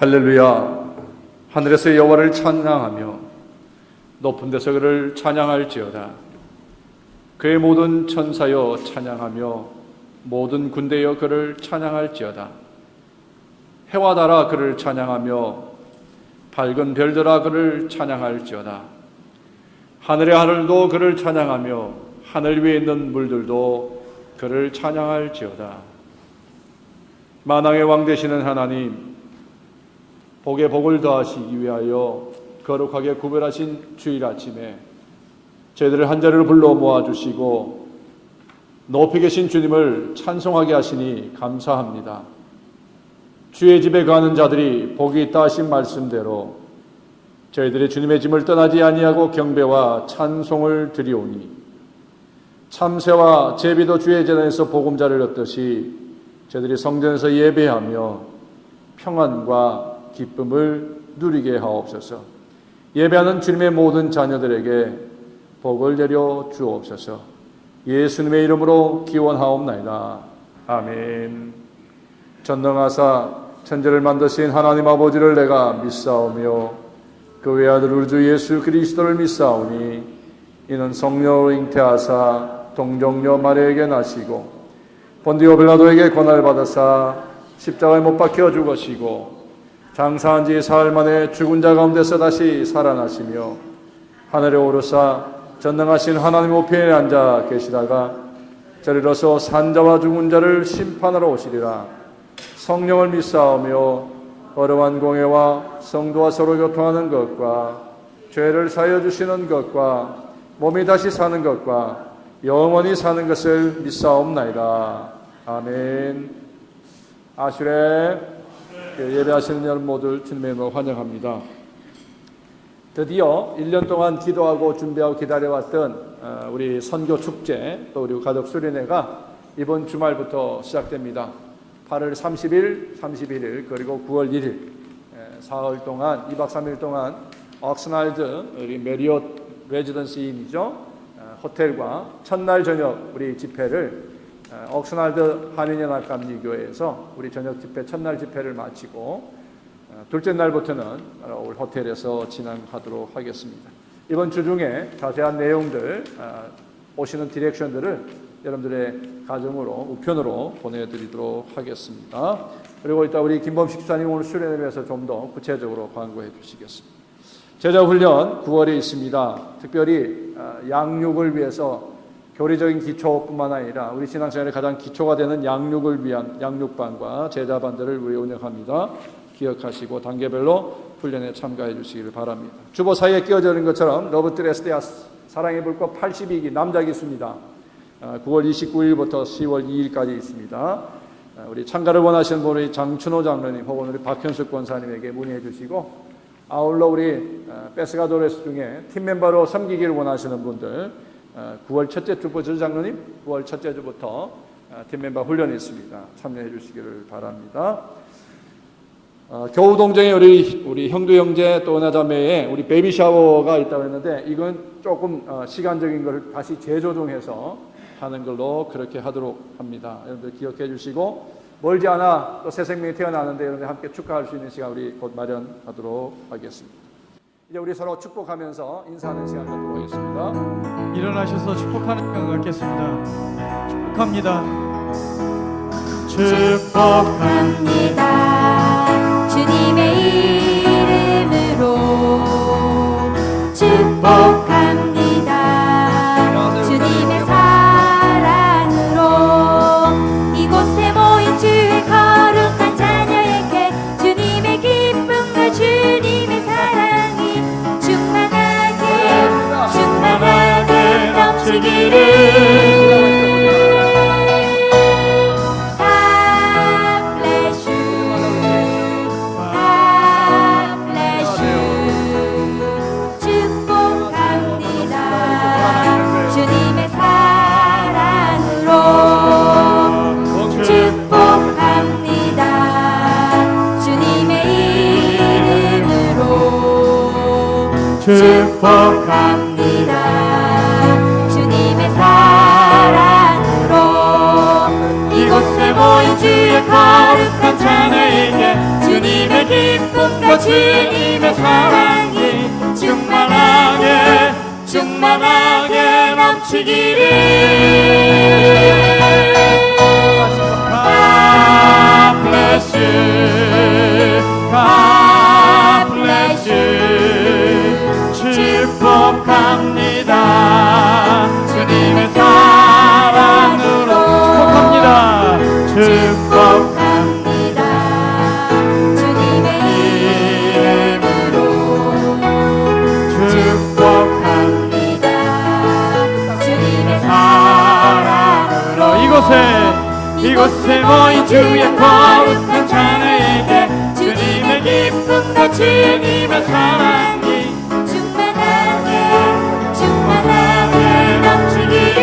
할렐루야. 하늘에서 여호와를 찬양하며 높은 데서 그를 찬양할지어다. 그의 모든 천사여 찬양하며 모든 군대여 그를 찬양할지어다. 해와 달아 그를 찬양하며 밝은 별들아 그를 찬양할지어다. 하늘의 하늘도 그를 찬양하며 하늘 위에 있는 물들도 그를 찬양할지어다. 만왕의 왕 되시는 하나님, 복에 복을 더하시기 위하여 거룩하게 구별하신 주일 아침에 저희들을 한자리로 불러 모아주시고 높이 계신 주님을 찬송하게 하시니 감사합니다. 주의 집에 가는 자들이 복이 있다 하신 말씀대로 저희들이 주님의 짐을 떠나지 아니하고 경배와 찬송을 드리오니 참새와 제비도 주의 제단에서 보금자를 얻듯이 저희들이 성전에서 예배하며 평안과 기쁨을 누리게 하옵소서. 예배하는 주님의 모든 자녀들에게 복을 내려 주옵소서. 예수님의 이름으로 기원하옵나이다. 아멘. 전능하사 천지를 만드신 하나님 아버지를 내가 믿사오며 그 외아들 우리 주 예수 그리스도를 믿사오니 이는 성령으로 잉태하사 동정녀 마리아에게 나시고 본디오 빌라도에게 고난을 받으사 십자가에 못 박혀 죽으시고 장사한 지 사흘 만에 죽은 자 가운데서 다시 살아나시며 하늘에 오르사 전능하신 하나님 우편에 앉아 계시다가 저리로서 산자와 죽은 자를 심판하러 오시리라. 성령을 믿사오며 거룩한 공회와 성도와 서로 교통하는 것과 죄를 사하여 주시는 것과 몸이 다시 사는 것과 영원히 사는 것을 믿사옵나이다. 아멘. 아슈레. 예배하시는 여러분 모두 주님의 이름으로 환영합니다. 드디어 1년 동안 기도하고 준비하고 기다려왔던 우리 선교 축제 또 우리 가족 수련회가 이번 주말부터 시작됩니다. 8월 30일, 31일 그리고 9월 1일 사흘 동안 2박 3일 동안 옥스날드 우리 메리엇 레지던시 인이죠. 호텔과 첫날 저녁 우리 집회를 옥스날드 한인연합감리교회에서 우리 저녁 집회 첫날 집회를 마치고 둘째 날부터는 우리 호텔에서 진행하도록 하겠습니다. 이번 주 중에 자세한 내용들 오시는 디렉션들을 여러분들의 가정으로 우편으로 보내드리도록 하겠습니다. 그리고 이따 우리 김범식 집사님 오늘 수련회 위해서 좀 더 구체적으로 광고해 주시겠습니다. 제자훈련 9월에 있습니다. 특별히 양육을 위해서 교리적인 기초뿐만 아니라 우리 신앙생활의 가장 기초가 되는 양육을 위한 양육반과 제자반들을 우리 운영합니다. 기억하시고 단계별로 훈련에 참가해 주시기를 바랍니다. 주보 사이에 끼어져 있는 것처럼 러브 트레스테아스 사랑의 불꽃 82기 남자 기수입니다. 9월 29일부터 10월 2일까지 있습니다. 우리 참가를 원하시는 분이 장춘호 장로님 혹은 우리 박현숙 권사님에게 문의해 주시고 아울러 우리 베스가도레스 중에 팀 멤버로 섬기기를 원하시는 분들 9월 첫째 주부터 장로님 9월 첫째 주부터 팀 멤버 훈련이 있습니다. 참여해 주시기를 바랍니다. 겨우 동정에 우리 형도 형제 또 은하자매에 우리 베이비 샤워가 있다고 했는데 이건 조금 시간적인 것을 다시 재조정해서 하는 걸로 그렇게 하도록 합니다. 여러분들 기억해 주시고 멀지 않아 또 새 생명이 태어나는데 여러분들 함께 축하할 수 있는 시간 우리 곧 마련하도록 하겠습니다. 이제 우리 서로 축복하면서 인사하는 시간 갖도록 하겠습니다. 일어나셔서 축복하는 시간 갖겠습니다. 축복합니다. 축복합니다. 주님의 이름으로 축복합니다. 주님의 사랑으로 이곳에 모인 주의 거룩한 자녀에게 주님의 기쁨과 주님의 사랑이 충만하게 넘치기를 축복합니다. 주님의 사랑으로 이곳에 모인 주의 거룩한 자녀에게 주님의 기쁨과 주님의 사랑이 충만하게 넘치기를. God bless you, God bless you. 축복합니다. 주님의 사랑으로 축복합니다. 주님의 이름으로 축복합니다. 주님의 사랑으로 이곳에 모인 주의 거룩한 자녀에게 주님의 기쁨과 주님의 사랑이 충만하게 넘치기를.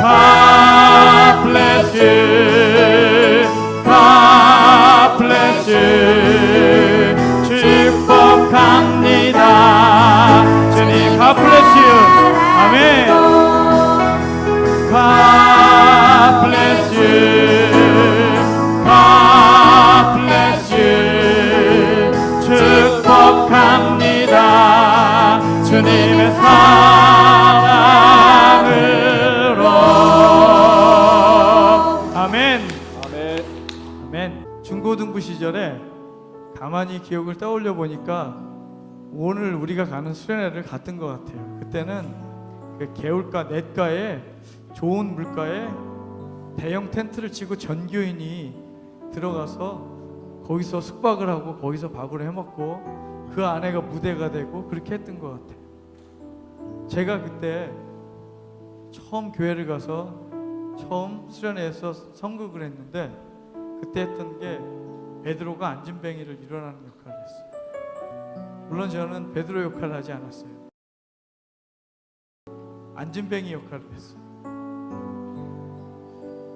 God bless you, God bless you. 축복합니다. 주님 God bless you. 아멘. God bless you, God bless you. 축복합니다. 주님의 사랑으로. 아멘. 아멘. 아멘. 중고등부 시절에 가만히 기억을 떠올려 보니까 오늘 우리가 가는 수련회를 갔던 것 같아요. 그때는 그 개울가 냇가에 좋은 물가에 대형 텐트를 치고 전교인이 들어가서 거기서 숙박을 하고 거기서 밥을 해먹고 그 안에가 무대가 되고 그렇게 했던 것 같아요. 제가 그때 처음 교회를 가서 처음 수련회에서 선극을 했는데 그때 했던 게 베드로가 안진뱅이를 일어나는 역할을 했어요. 물론 저는 베드로 역할을 하지 않았어요. 안진뱅이 역할을 했어요.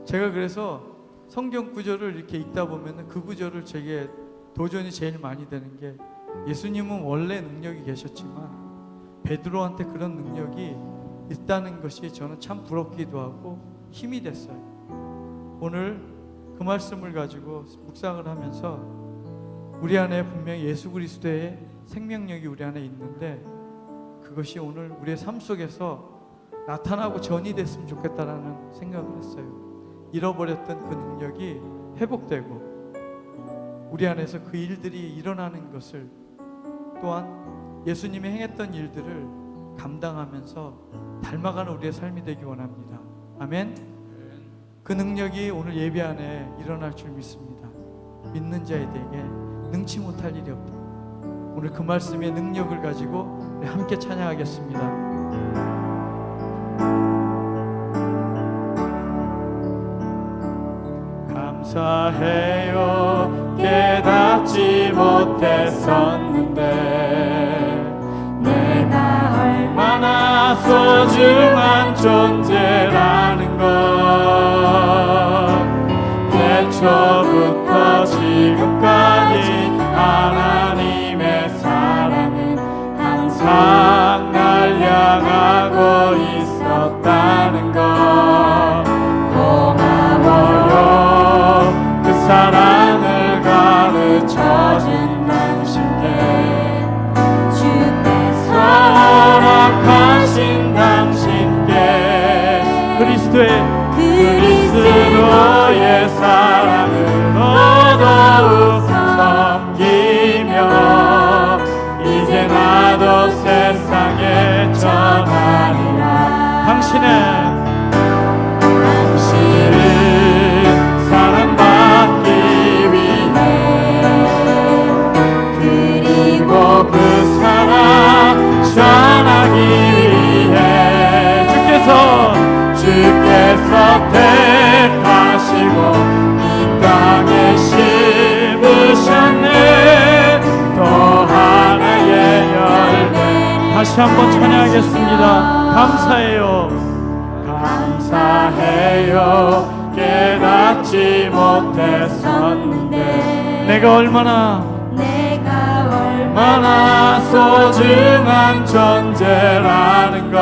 제가 그래서 성경 구절을 이렇게 읽다 보면 그 구절을 제게 도전이 제일 많이 되는 게 예수님은 원래 능력이 계셨지만 베드로한테 그런 능력이 있다는 것이 저는 참 부럽기도 하고 힘이 됐어요. 오늘 그 말씀을 가지고 묵상을 하면서 우리 안에 분명히 예수 그리스도의 생명력이 우리 안에 있는데 그것이 오늘 우리의 삶 속에서 나타나고 전이 됐으면 좋겠다라는 생각을 했어요. 잃어버렸던 그 능력이 회복되고 우리 안에서 그 일들이 일어나는 것을 또한 예수님이 행했던 일들을 감당하면서 닮아가는 우리의 삶이 되기 원합니다. 아멘. 그 능력이 오늘 예배 안에 일어날 줄 믿습니다. 믿는 자에게 능치 못할 일이 없다. 오늘 그 말씀의 능력을 가지고 우리 함께 찬양하겠습니다. 감사해요. 깨닫지 못했었는데 내가 얼마나 소중한 존재라는 것 태초부터 지금까지 하나님의 사랑은 항상 날 향하고 있었다는 것 고마워요. 그 사랑을 가르쳐준 당신께 주께서 허락하신 당신께 그리스도의 사랑을 더더욱 섬기며 이제 나도 세상에 전하리라. 당신을 사랑받기 위해 그리고 그 사랑 전하기 위해 주께서 택하시고 이 땅에 심으셨네. 또 하나의 열매. 다시 한번 찬양하겠습니다. 감사해요. 깨닫지 못했었는데 내가 얼마나 소중한 존재라는 걸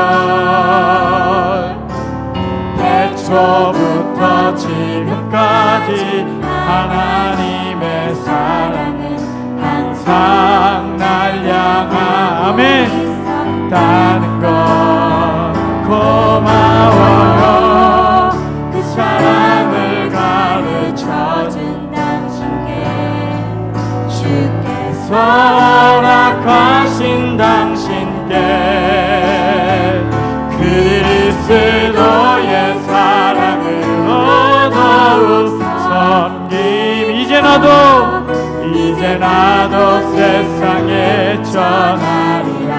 태초부터 지금까지 전하리라.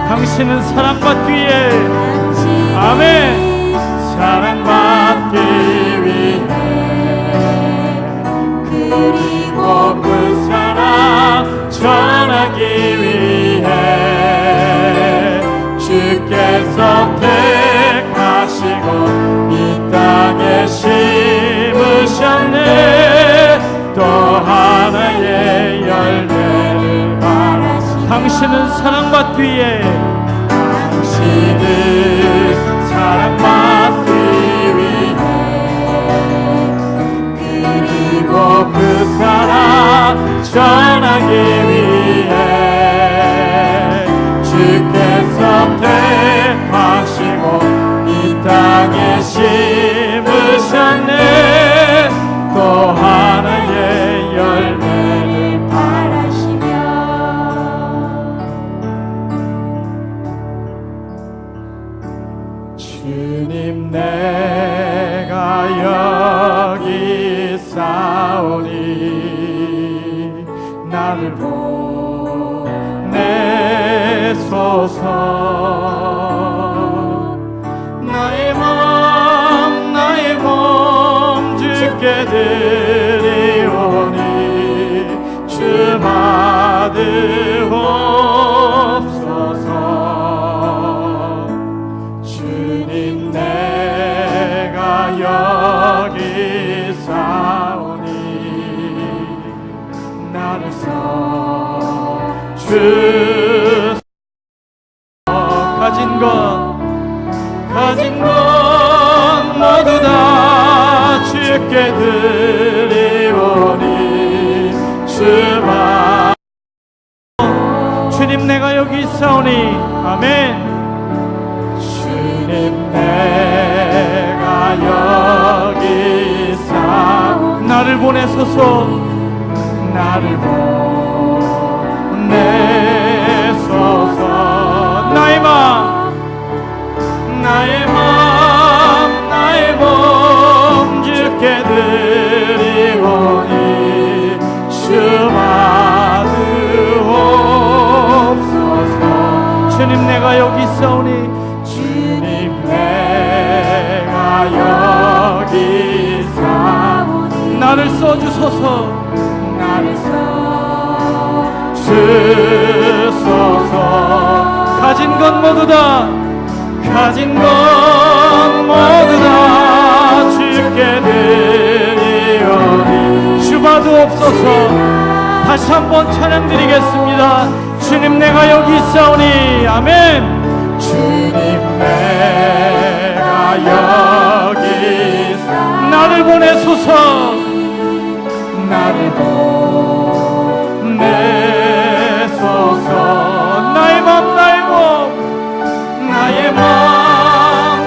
당신은 사랑받기 위해 당신은 아멘. 사랑받기 위해 그리고 그 사랑 전하기 위해 주께서 택하시고 이 땅에 심으셨네. 또 하나의 열매를 바라시며 당신은 사랑받기 위해 당신은 사랑받기 위해 그리고 그 사랑 전하기 위해 주께서 택하시고 이 땅에 심으셨네. 또 하나의 열매를 바라시며 주님 내가 여기 있사오니 나를 보내소서. 나의 몸 주께 드리오니 주 받으옵소서. 주님 내가 여기 사오니 나를 써주소서. 가진 것 모두 다 주께 드리오니 주만. 주님 내가 여기 있사오니 아멘. 주님 내가 여기 있사 나를 보내소서. 나를 보내소서. 나의 마음 주께 드리오니 주 받으옵소서. 주님 내가 여기 있사오니 주님 내가 여기 있사오니 나를 써주소서. 나를 써주소서. 가진 것 모두 다 주께 드리오니 주 받으옵소서. 다시 한번 찬양 드리겠습니다. 주님 내가 여기 있사오니 아멘. 주님 내가 여기 있사 나를 보내소서. 나를 보내소서.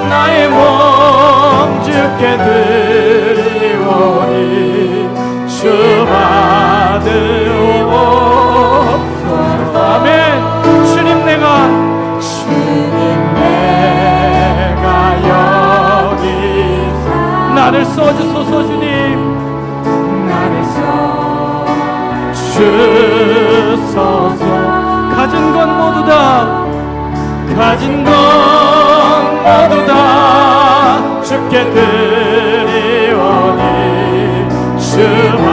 나의 몸 주께 드리오니 주 받으옵소서. 아멘. 주님 내가 여기 나를 써주소서. 주님 나를 써주소서. 가진 것 모두 다 주께 드리오니 주만.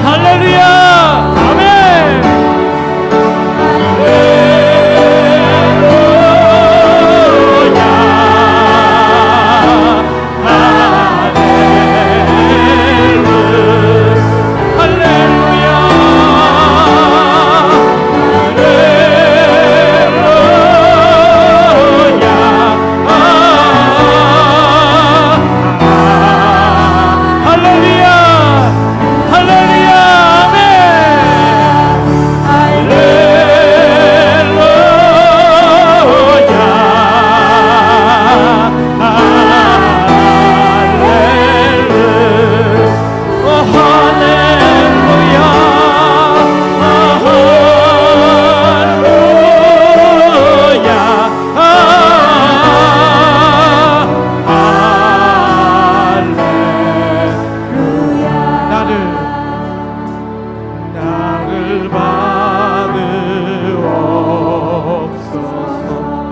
할렐루야 아멘. 할렐루야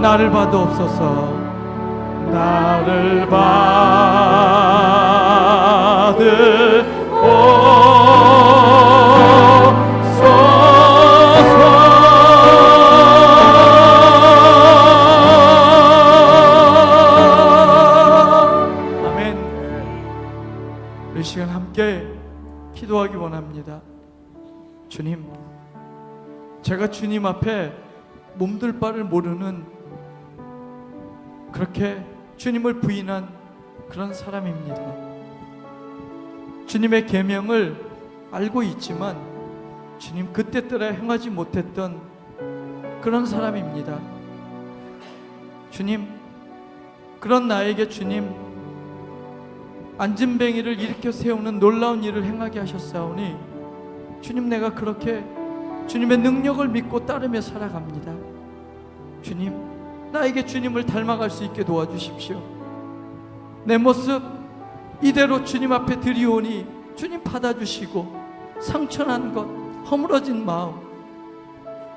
나를 받으옵소서. 나를 받으옵소서. 아멘. 이 시간 함께 기도하기 원합니다. 주님, 제가 주님 앞에 몸둘 바를 모르는, 그렇게 주님을 부인한 그런 사람입니다. 주님의 계명을 알고 있지만 주님 그때따라 행하지 못했던 그런 사람입니다. 주님, 그런 나에게 주님 안진뱅이를 일으켜 세우는 놀라운 일을 행하게 하셨사오니 주님, 내가 그렇게 주님의 능력을 믿고 따르며 살아갑니다. 주님, 나에게 주님을 닮아갈 수 있게 도와주십시오. 내 모습 이대로 주님 앞에 드리오니 주님 받아주시고, 상처난 것, 허물어진 마음,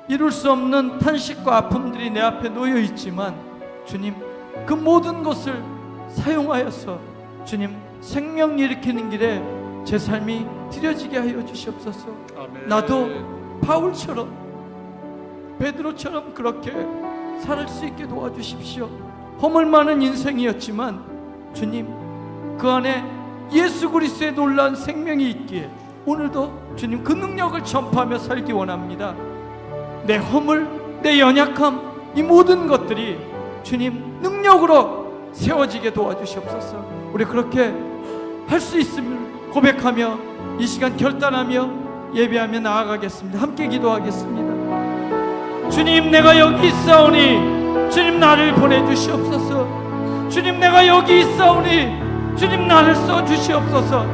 이룰 수 없는 탄식과 아픔들이 내 앞에 놓여 있지만 주님, 그 모든 것을 사용하여서 주님 생명 일으키는 길에 제 삶이 드려지게 하여 주시옵소서. 나도 바울처럼, 베드로처럼 그렇게 살 수 있게 도와주십시오. 허물 많은 인생이었지만 주님, 그 안에 예수 그리스도의 놀라운 생명이 있기에 오늘도 주님 그 능력을 전파하며 살기 원합니다. 내 허물, 내 연약함, 이 모든 것들이 주님 능력으로 세워지게 도와주시옵소서. 우리 그렇게 할 수 있음을 고백하며 이 시간 결단하며 예배하며 나아가겠습니다. 함께 기도하겠습니다. 주님, 내가 여기 있사오니 주님 나를 보내주시옵소서. 주님, 내가 여기 있사오니 주님 나를 써주시옵소서.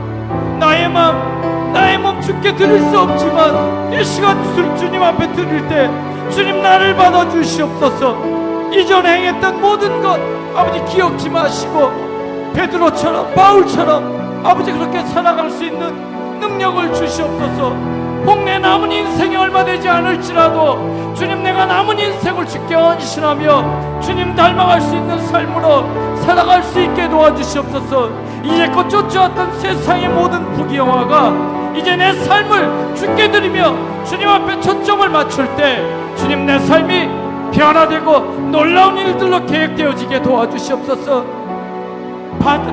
나의 마음, 나의 몸 주께 드릴 수 없지만 이 시간 주님 앞에 드릴 때 주님 나를 받아주시옵소서. 이전에 행했던 모든 것 아버지 기억지 마시고 베드로처럼, 바울처럼 아버지 그렇게 살아갈 수 있는 능력을 주시옵소서. 혹내 남은 인생이 얼마 되지 않을지라도 주님, 내가 남은 인생을 주께 헌신하며 주님 닮아갈 수 있는 삶으로 살아갈 수 있게 도와주시옵소서. 이제껏 쫓아왔던 세상의 모든 부귀영화가 이제 내 삶을 주께 드리며 주님 앞에 초점을 맞출 때 주님, 내 삶이 변화되고 놀라운 일들로 계획되어지게 도와주시옵소서.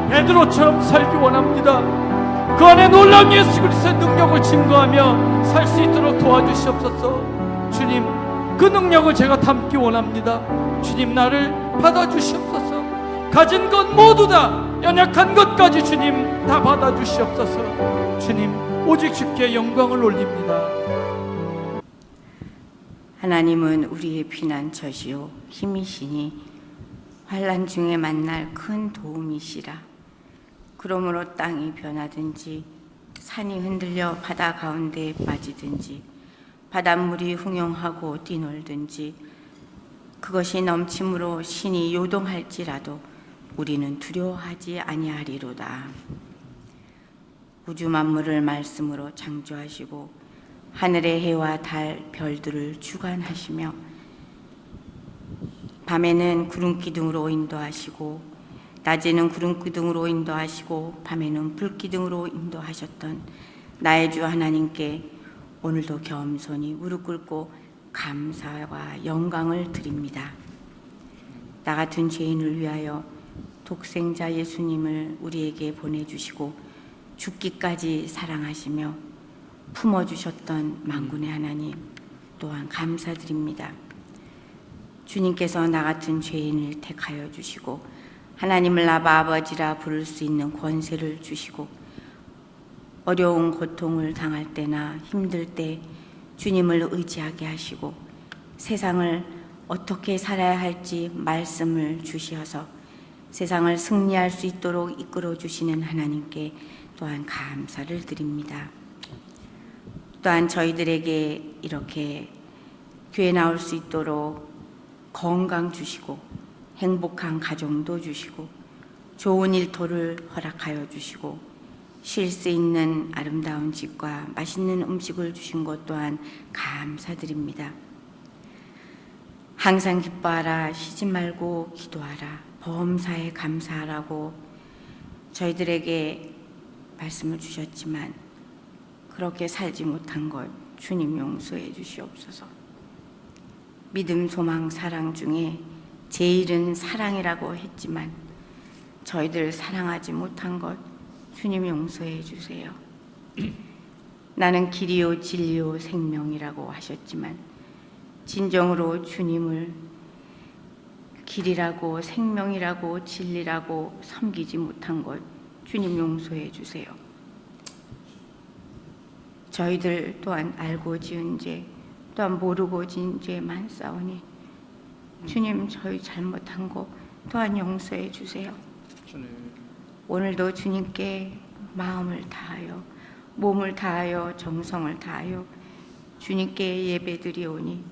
베드로처럼 살기 원합니다. 그 안에 놀라운 예수 그리스도의 능력을 증거하며 살 수 있도록 도와주시옵소서. 주님, 그 능력을 제가 담기 원합니다. 주님, 나를 받아주시옵소서. 가진 것 모두 다, 연약한 것까지 주님 다 받아주시옵소서. 주님, 오직 주께 영광을 올립니다. 하나님은 우리의 피난처시요 힘이시니 환난 중에 만날 큰 도움이시라. 그러므로 땅이 변하든지 산이 흔들려 바다 가운데에 빠지든지 바닷물이 흥용하고 뛰놀든지 그것이 넘침으로 신이 요동할지라도 우리는 두려워하지 아니하리로다. 우주 만물을 말씀으로 창조하시고 하늘의 해와 달, 별들을 주관하시며 밤에는 구름 기둥으로 인도하시고 낮에는 구름 기둥으로 인도하시고 밤에는 불 기둥으로 인도하셨던 나의 주 하나님께 오늘도 겸손히 무릎 꿇고 감사와 영광을 드립니다. 나 같은 죄인을 위하여 독생자 예수님을 우리에게 보내주시고 죽기까지 사랑하시며 품어주셨던 만군의 하나님 또한 감사드립니다. 주님께서 나 같은 죄인을 택하여 주시고 하나님을 아바 아버지라 부를 수 있는 권세를 주시고 어려운 고통을 당할 때나 힘들 때 주님을 의지하게 하시고 세상을 어떻게 살아야 할지 말씀을 주시어서 세상을 승리할 수 있도록 이끌어 주시는 하나님께 또한 감사를 드립니다. 또한 저희들에게 이렇게 교회 나올 수 있도록 건강 주시고 행복한 가정도 주시고 좋은 일터를 허락하여 주시고 쉴 수 있는 아름다운 집과 맛있는 음식을 주신 것 또한 감사드립니다. 항상 기뻐하라, 쉬지 말고 기도하라, 범사에 감사하라고 저희들에게 말씀을 주셨지만 그렇게 살지 못한 것 주님 용서해 주시옵소서. 믿음, 소망, 사랑 중에 제일은 사랑이라고 했지만 저희들 사랑하지 못한 것 주님 용서해 주세요. 나는 길이요 진리요 생명이라고 하셨지만 진정으로 주님을 길이라고 생명이라고 진리라고 섬기지 못한 것 주님 용서해 주세요. 저희들 또한 알고 지은 죄 또한 모르고 지은 죄 많사오니 주님 저희 잘못한 거 또한 용서해 주세요. 주님. 오늘도 주님께 마음을 다하여 몸을 다하여 정성을 다하여 주님께 예배드리오니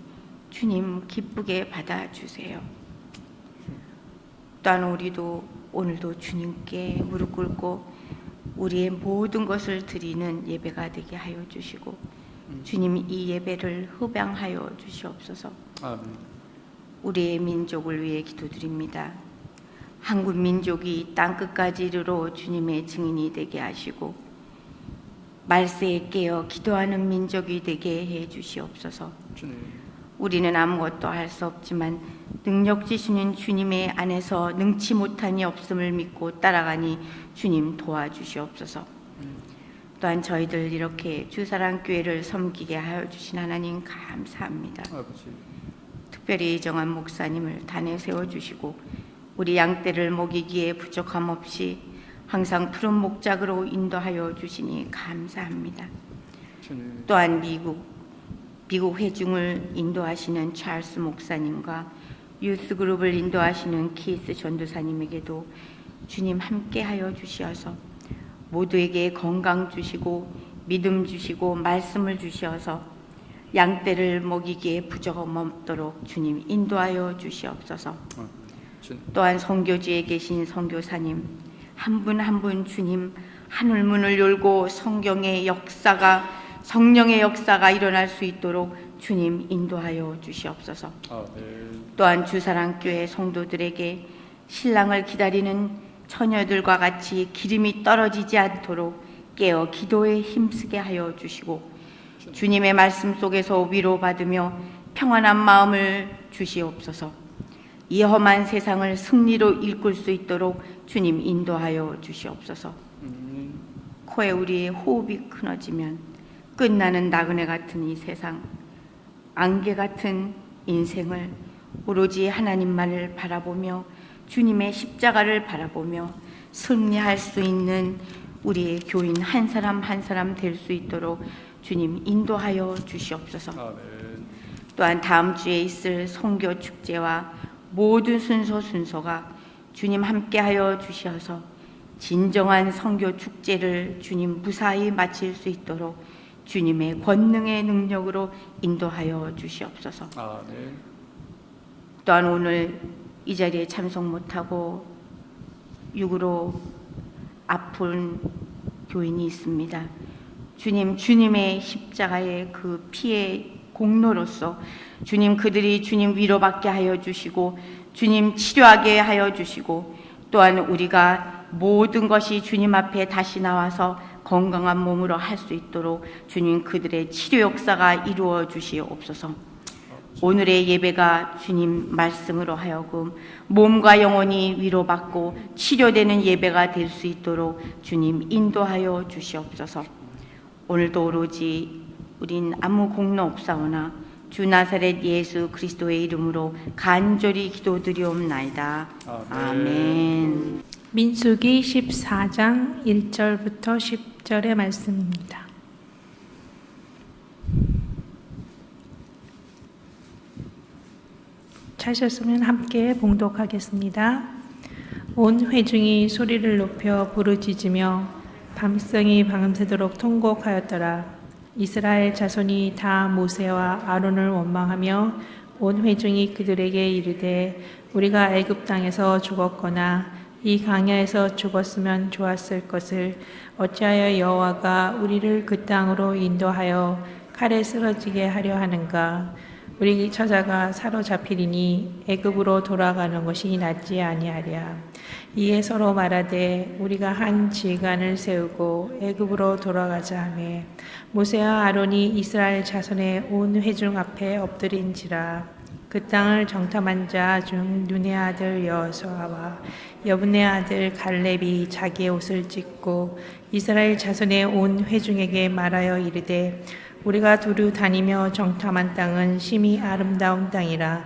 주님 기쁘게 받아주세요. 또한 우리도 오늘도 주님께 무릎 꿇고 우리의 모든 것을 드리는 예배가 되게 하여 주시고 주님 이 예배를 흡양하여 주시옵소서. 아멘. 우리의 민족을 위해 기도드립니다. 한국 민족이 땅끝까지 이르러 주님의 증인이 되게 하시고 말세에 깨어 기도하는 민족이 되게 해 주시옵소서. 주님. 우리는 아무것도 할 수 없지만 능력 지시는 주님의 안에서 능치 못한이 없음을 믿고 따라가니 주님 도와주시옵소서. 또한 저희들 이렇게 주사랑교회를 섬기게 하여 주신 하나님 감사합니다. 아버지. 특별히 정한 목사님을 단에 세워주시고 우리 양떼를 먹이기에 부족함 없이 항상 푸른 목작으로 인도하여 주시니 감사합니다. 주님. 또한 미국 회중을 인도하시는 찰스 목사님과 유스그룹을 인도하시는 키스 전도사님에게도 주님 함께하여 주시어서 모두에게 건강 주시고 믿음 주시고 말씀을 주시어서 양떼를 먹이기에 부족함 없도록 주님 인도하여 주시옵소서. 주님. 또한 선교지에 계신 선교사님 한 분 한 분 주님 하늘문을 열고 성령의 역사가 일어날 수 있도록 주님 인도하여 주시옵소서. 아멘. 또한 주사랑교회 성도들에게 신랑을 기다리는 처녀들과 같이 기름이 떨어지지 않도록 깨어 기도에 힘쓰게 하여 주시고 주님의 말씀 속에서 위로받으며 평안한 마음을 주시옵소서. 이 험한 세상을 승리로 이끌 수 있도록 주님 인도하여 주시옵소서. 코에 우리의 호흡이 끊어지면 끝나는 나그네 같은 이 세상, 안개 같은 인생을 오로지 하나님만을 바라보며 주님의 십자가를 바라보며 승리할 수 있는 우리의 교인 한 사람 한 사람 될 수 있도록 주님 인도하여 주시옵소서. 아멘. 또한 다음 주에 있을 선교 축제와 모든 순서가 주님 함께하여 주시어서 진정한 선교 축제를 주님 무사히 마칠 수 있도록 주님의 권능의 능력으로 인도하여 주시옵소서. 아멘. 또한 오늘 이 자리에 참석 못하고 육으로 아픈 교인이 있습니다. 주님의 십자가의 그 피의 공로로서 주님 그들이 주님 위로받게 하여 주시고 주님 치료하게 하여 주시고 또한 우리가 모든 것이 주님 앞에 다시 나와서 건강한 몸으로 할 수 있도록 주님 그들의 치료 역사가 이루어 주시옵소서. 오늘의 예배가 주님 말씀으로 하여금 몸과 영혼이 위로받고 치료되는 예배가 될 수 있도록 주님 인도하여 주시옵소서. 오늘도 오로지 우린 아무 공로 없사오나 주 나사렛 예수 그리스도의 이름으로 간절히 기도드리옵나이다. 아멘. 민수기 14장 1절부터 10절의 말씀입니다. 찾으셨으면 함께 봉독하겠습니다. 온 회중이 소리를 높여 부르짖으며 밤송이 밤새도록 통곡하였더라. 이스라엘 자손이 다 모세와 아론을 원망하며 온 회중이 그들에게 이르되 우리가 애굽 땅에서 죽었거나 이 광야에서 죽었으면 좋았을 것을 어찌하여 여호와가 우리를 그 땅으로 인도하여 칼에 쓰러지게 하려 하는가. 우리 처자가 사로잡히리니 애굽으로 돌아가는 것이 낫지 아니하랴. 이에 서로 말하되 우리가 한 지간을 세우고 애굽으로 돌아가자 하매 모세와 아론이 이스라엘 자손의 온 회중 앞에 엎드린지라. 그 땅을 정탐한 자 중 눈의 아들 여호수아와 여분의 아들 갈렙이 자기의 옷을 찢고 이스라엘 자손의 온 회중에게 말하여 이르되 우리가 두루 다니며 정탐한 땅은 심히 아름다운 땅이라.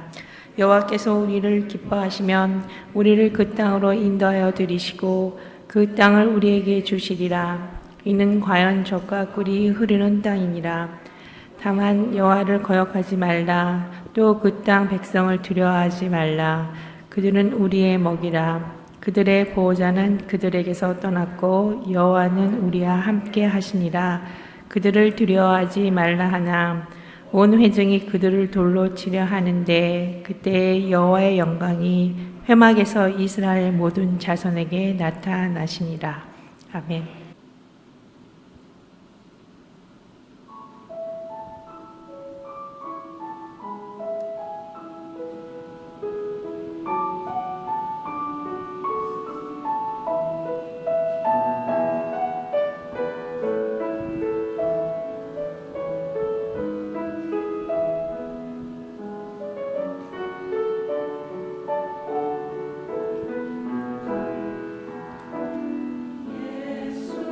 여호와께서 우리를 기뻐하시면 우리를 그 땅으로 인도하여 들이시고 그 땅을 우리에게 주시리라. 이는 과연 젖과 꿀이 흐르는 땅이니라. 다만 여호와를 거역하지 말라. 또 그 땅 백성을 두려워하지 말라. 그들은 우리의 먹이라. 그들의 보호자는 그들에게서 떠났고 여호와는 우리와 함께 하시니라. 그들을 두려워하지 말라 하나 온 회중이 그들을 돌로 치려 하는데 그때 여호와의 영광이 회막에서 이스라엘 모든 자손에게 나타나시니라. 아멘. 예수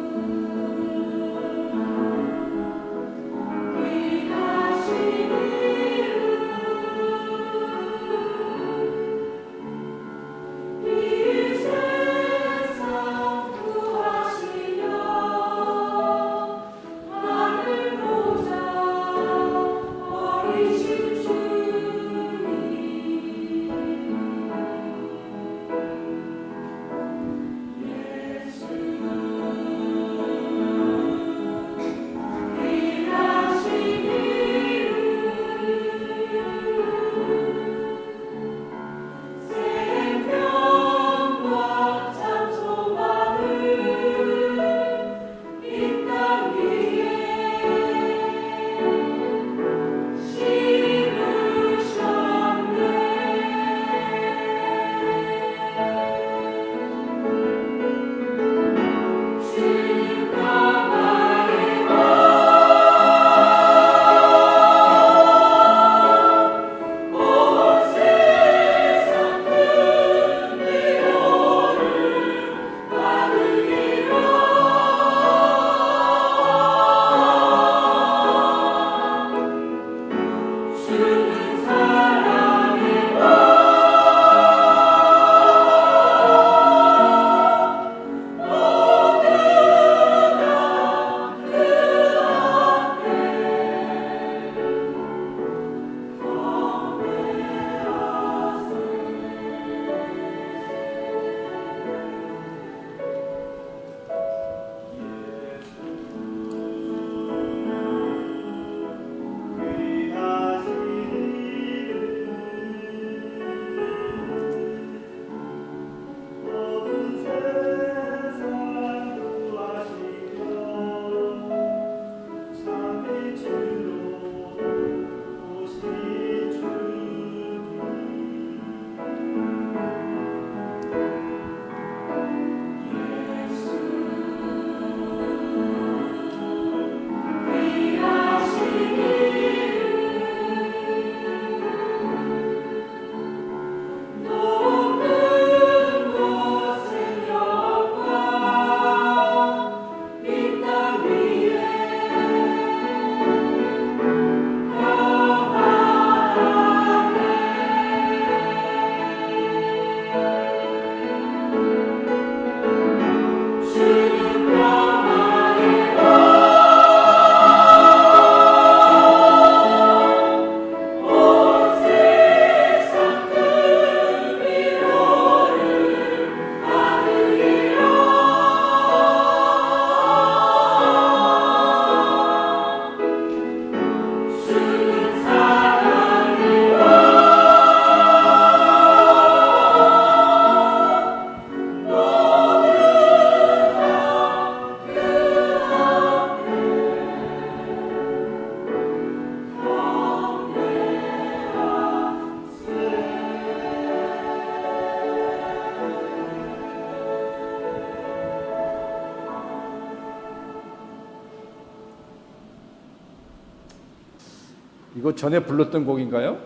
이거 전에 불렀던 곡인가요?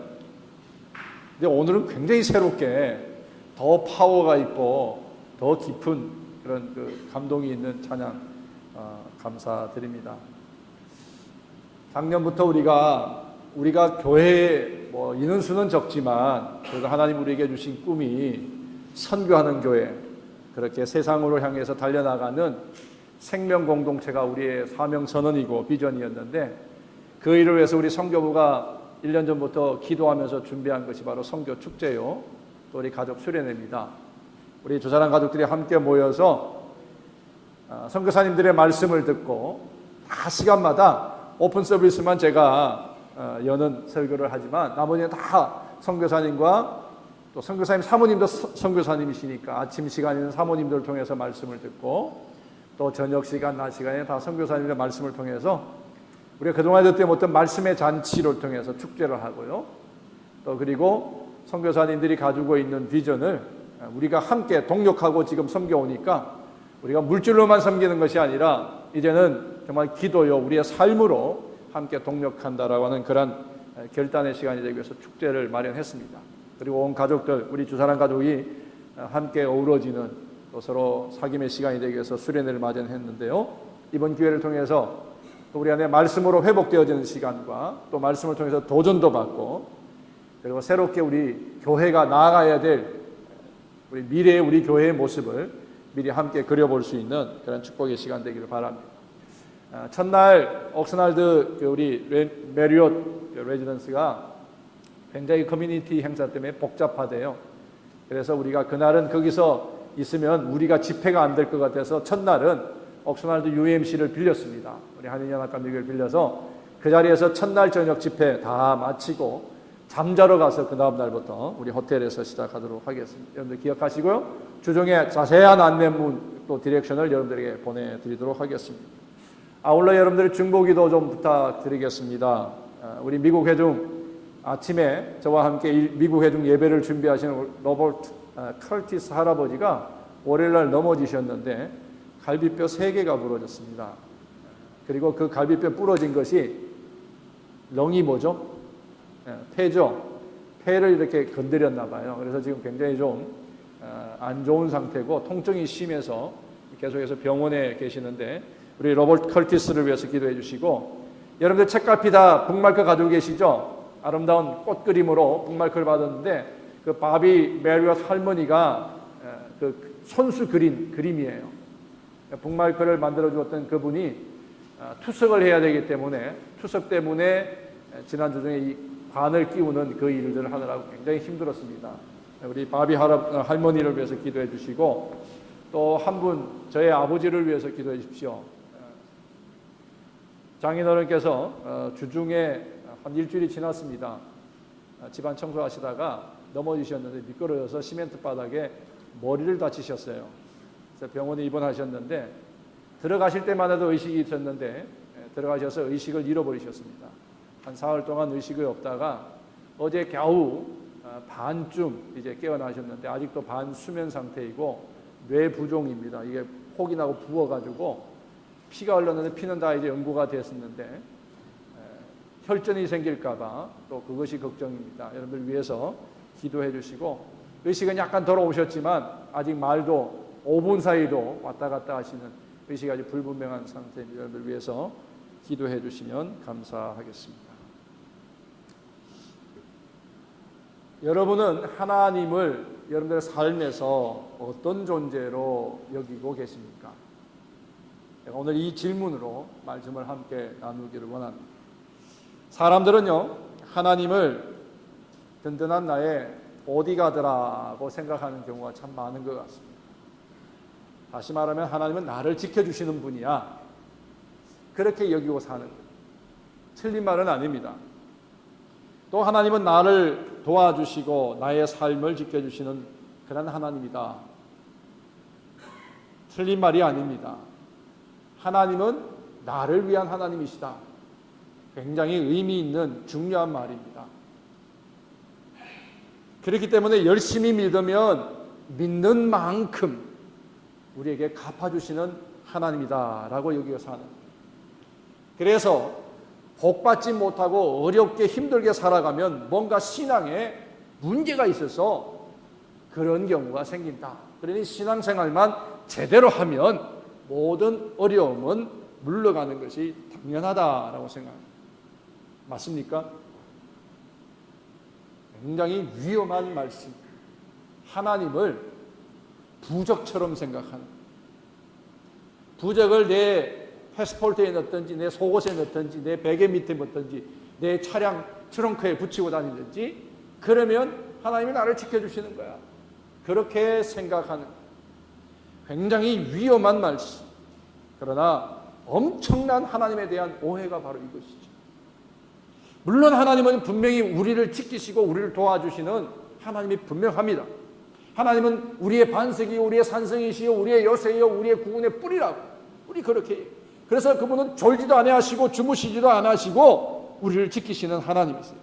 근데 오늘은 굉장히 새롭게 더 파워가 있고 더 깊은 그런 그 감동이 있는 찬양 감사드립니다. 작년부터 우리가 교회에 뭐 인원수는 적지만 그래도 하나님 우리에게 주신 꿈이 선교하는 교회, 그렇게 세상으로 향해서 달려나가는 생명 공동체가 우리의 사명 선언이고 비전이었는데, 그 일을 위해서 우리 선교부가 1년 전부터 기도하면서 준비한 것이 바로 선교 축제요, 또 우리 가족 수련회입니다. 우리 두 사람 가족들이 함께 모여서 선교사님들의 말씀을 듣고 다 시간마다 오픈 서비스만 제가 여는 설교를 하지만 나머지는 다 선교사님과 또 선교사님 사모님도 선교사님이시니까 아침 시간에는 사모님들을 통해서 말씀을 듣고, 또 저녁 시간, 낮 시간에 다 선교사님의 말씀을 통해서 우리가 그동안 듣던 어떤 말씀의 잔치를 통해서 축제를 하고요. 또 그리고 선교사님들이 가지고 있는 비전을 우리가 함께 동력하고 지금 섬겨오니까 우리가 물질로만 섬기는 것이 아니라 이제는 정말 기도요, 우리의 삶으로 함께 동력한다라고 하는 그런 결단의 시간이 되기 위해서 축제를 마련했습니다. 그리고 온 가족들, 우리 두 사람 가족이 함께 어우러지는, 또 서로 사귐의 시간이 되기 위해서 수련회를 마련했는데요. 이번 기회를 통해서 또 우리 안에 말씀으로 회복되어지는 시간과 또 말씀을 통해서 도전도 받고, 그리고 새롭게 우리 교회가 나아가야 될 우리 미래의 우리 교회의 모습을 미리 함께 그려볼 수 있는 그런 축복의 시간 되기를 바랍니다. 첫날 옥스날드 우리 메리엇 레지던스가 굉장히 커뮤니티 행사 때문에 복잡하대요. 그래서 우리가 그날은 거기서 있으면 우리가 집회가 안 될 것 같아서 첫날은 옥스날드 UMC를 빌렸습니다. 우리 한인연합감리교회를 빌려서 그 자리에서 첫날 저녁 집회 다 마치고 잠자러 가서 그 다음 날부터 우리 호텔에서 시작하도록 하겠습니다. 여러분들 기억하시고요. 주중에 자세한 안내문 또 디렉션을 여러분들에게 보내드리도록 하겠습니다. 아울러 여러분들의 중보기도 좀 부탁드리겠습니다. 우리 미국 회중 아침에 저와 함께 미국 회중 예배를 준비하시는 로버트 컬티스 할아버지가 월요일날 넘어지셨는데 갈비뼈 3개가 부러졌습니다. 그리고 그 갈비뼈 부러진 것이 렁이 뭐죠? 폐죠. 폐를 이렇게 건드렸나 봐요. 그래서 지금 굉장히 좀 안 좋은 상태고 통증이 심해서 계속해서 병원에 계시는데 우리 로버트 컬티스를 위해서 기도해 주시고, 여러분들 책갈피 다 북마크 가지고 계시죠? 아름다운 꽃 그림으로 북마크를 받았는데 그 바비 메리엇 할머니가 그 손수 그린 그림이에요. 북마크를 만들어 주었던 그분이 투석을 해야 되기 때문에 투석 때문에 지난주 중에 이 관을 끼우는 그 일들을 하느라고 굉장히 힘들었습니다. 우리 바비 할머니를 위해서 기도해 주시고, 또 한 분 저의 아버지를 위해서 기도해 주십시오. 장인어른께서 주중에 한 일주일이 지났습니다. 집안 청소하시다가 넘어지셨는데 미끄러져서 시멘트 바닥에 머리를 다치셨어요. 그래서 병원에 입원하셨는데 들어가실 때만 해도 의식이 있었는데 들어가셔서 의식을 잃어버리셨습니다. 한 사흘 동안 의식이 없다가 어제 겨우 반쯤 이제 깨어나셨는데 아직도 반수면 상태이고 뇌부종입니다. 이게 혹이 나고 부어가지고 피가 흘렀는데 피는 다 이제 연고가 됐었는데 혈전이 생길까봐 또 그것이 걱정입니다. 여러분들 위해서 기도해 주시고, 의식은 약간 돌아오셨지만 아직 말도 5분 사이도 왔다 갔다 하시는 의식이 아주 불분명한 상태입니다. 여러분들 위해서 기도해 주시면 감사하겠습니다. 여러분은 하나님을 여러분들의 삶에서 어떤 존재로 여기고 계십니까? 오늘 이 질문으로 말씀을 함께 나누기를 원합니다. 사람들은요, 하나님을 든든한 나의 보디가드라고 생각하는 경우가 참 많은 것 같습니다. 다시 말하면 하나님은 나를 지켜주시는 분이야, 그렇게 여기고 사는 거예요. 틀린 말은 아닙니다. 또 하나님은 나를 도와주시고 나의 삶을 지켜주시는 그런 하나님이다, 틀린 말이 아닙니다. 하나님은 나를 위한 하나님이시다, 굉장히 의미 있는 중요한 말입니다. 그렇기 때문에 열심히 믿으면 믿는 만큼 우리에게 갚아주시는 하나님이다 라고 여기서 사는 거예요. 그래서 복받지 못하고 어렵게 힘들게 살아가면 뭔가 신앙에 문제가 있어서 그런 경우가 생긴다. 그러니 신앙생활만 제대로 하면 모든 어려움은 물러가는 것이 당연하다라고 생각합니다. 맞습니까? 굉장히 위험한 말씀. 하나님을 부적처럼 생각하는, 부적을 내 패스포트에 넣든지 내 속옷에 넣든지 내 베개 밑에 넣든지 내 차량 트렁크에 붙이고 다니든지, 그러면 하나님이 나를 지켜주시는 거야. 그렇게 생각하는 굉장히 위험한 말씀. 그러나 엄청난 하나님에 대한 오해가 바로 이것이죠. 물론 하나님은 분명히 우리를 지키시고 우리를 도와주시는 하나님이 분명합니다. 하나님은 우리의 반석이요 우리의 산성이시요 우리의 요새요 우리의 구원의 뿌리라고. 우리 그렇게 해요. 그래서 그분은 졸지도 아니하시고 주무시지도 않으시고 우리를 지키시는 하나님이세요.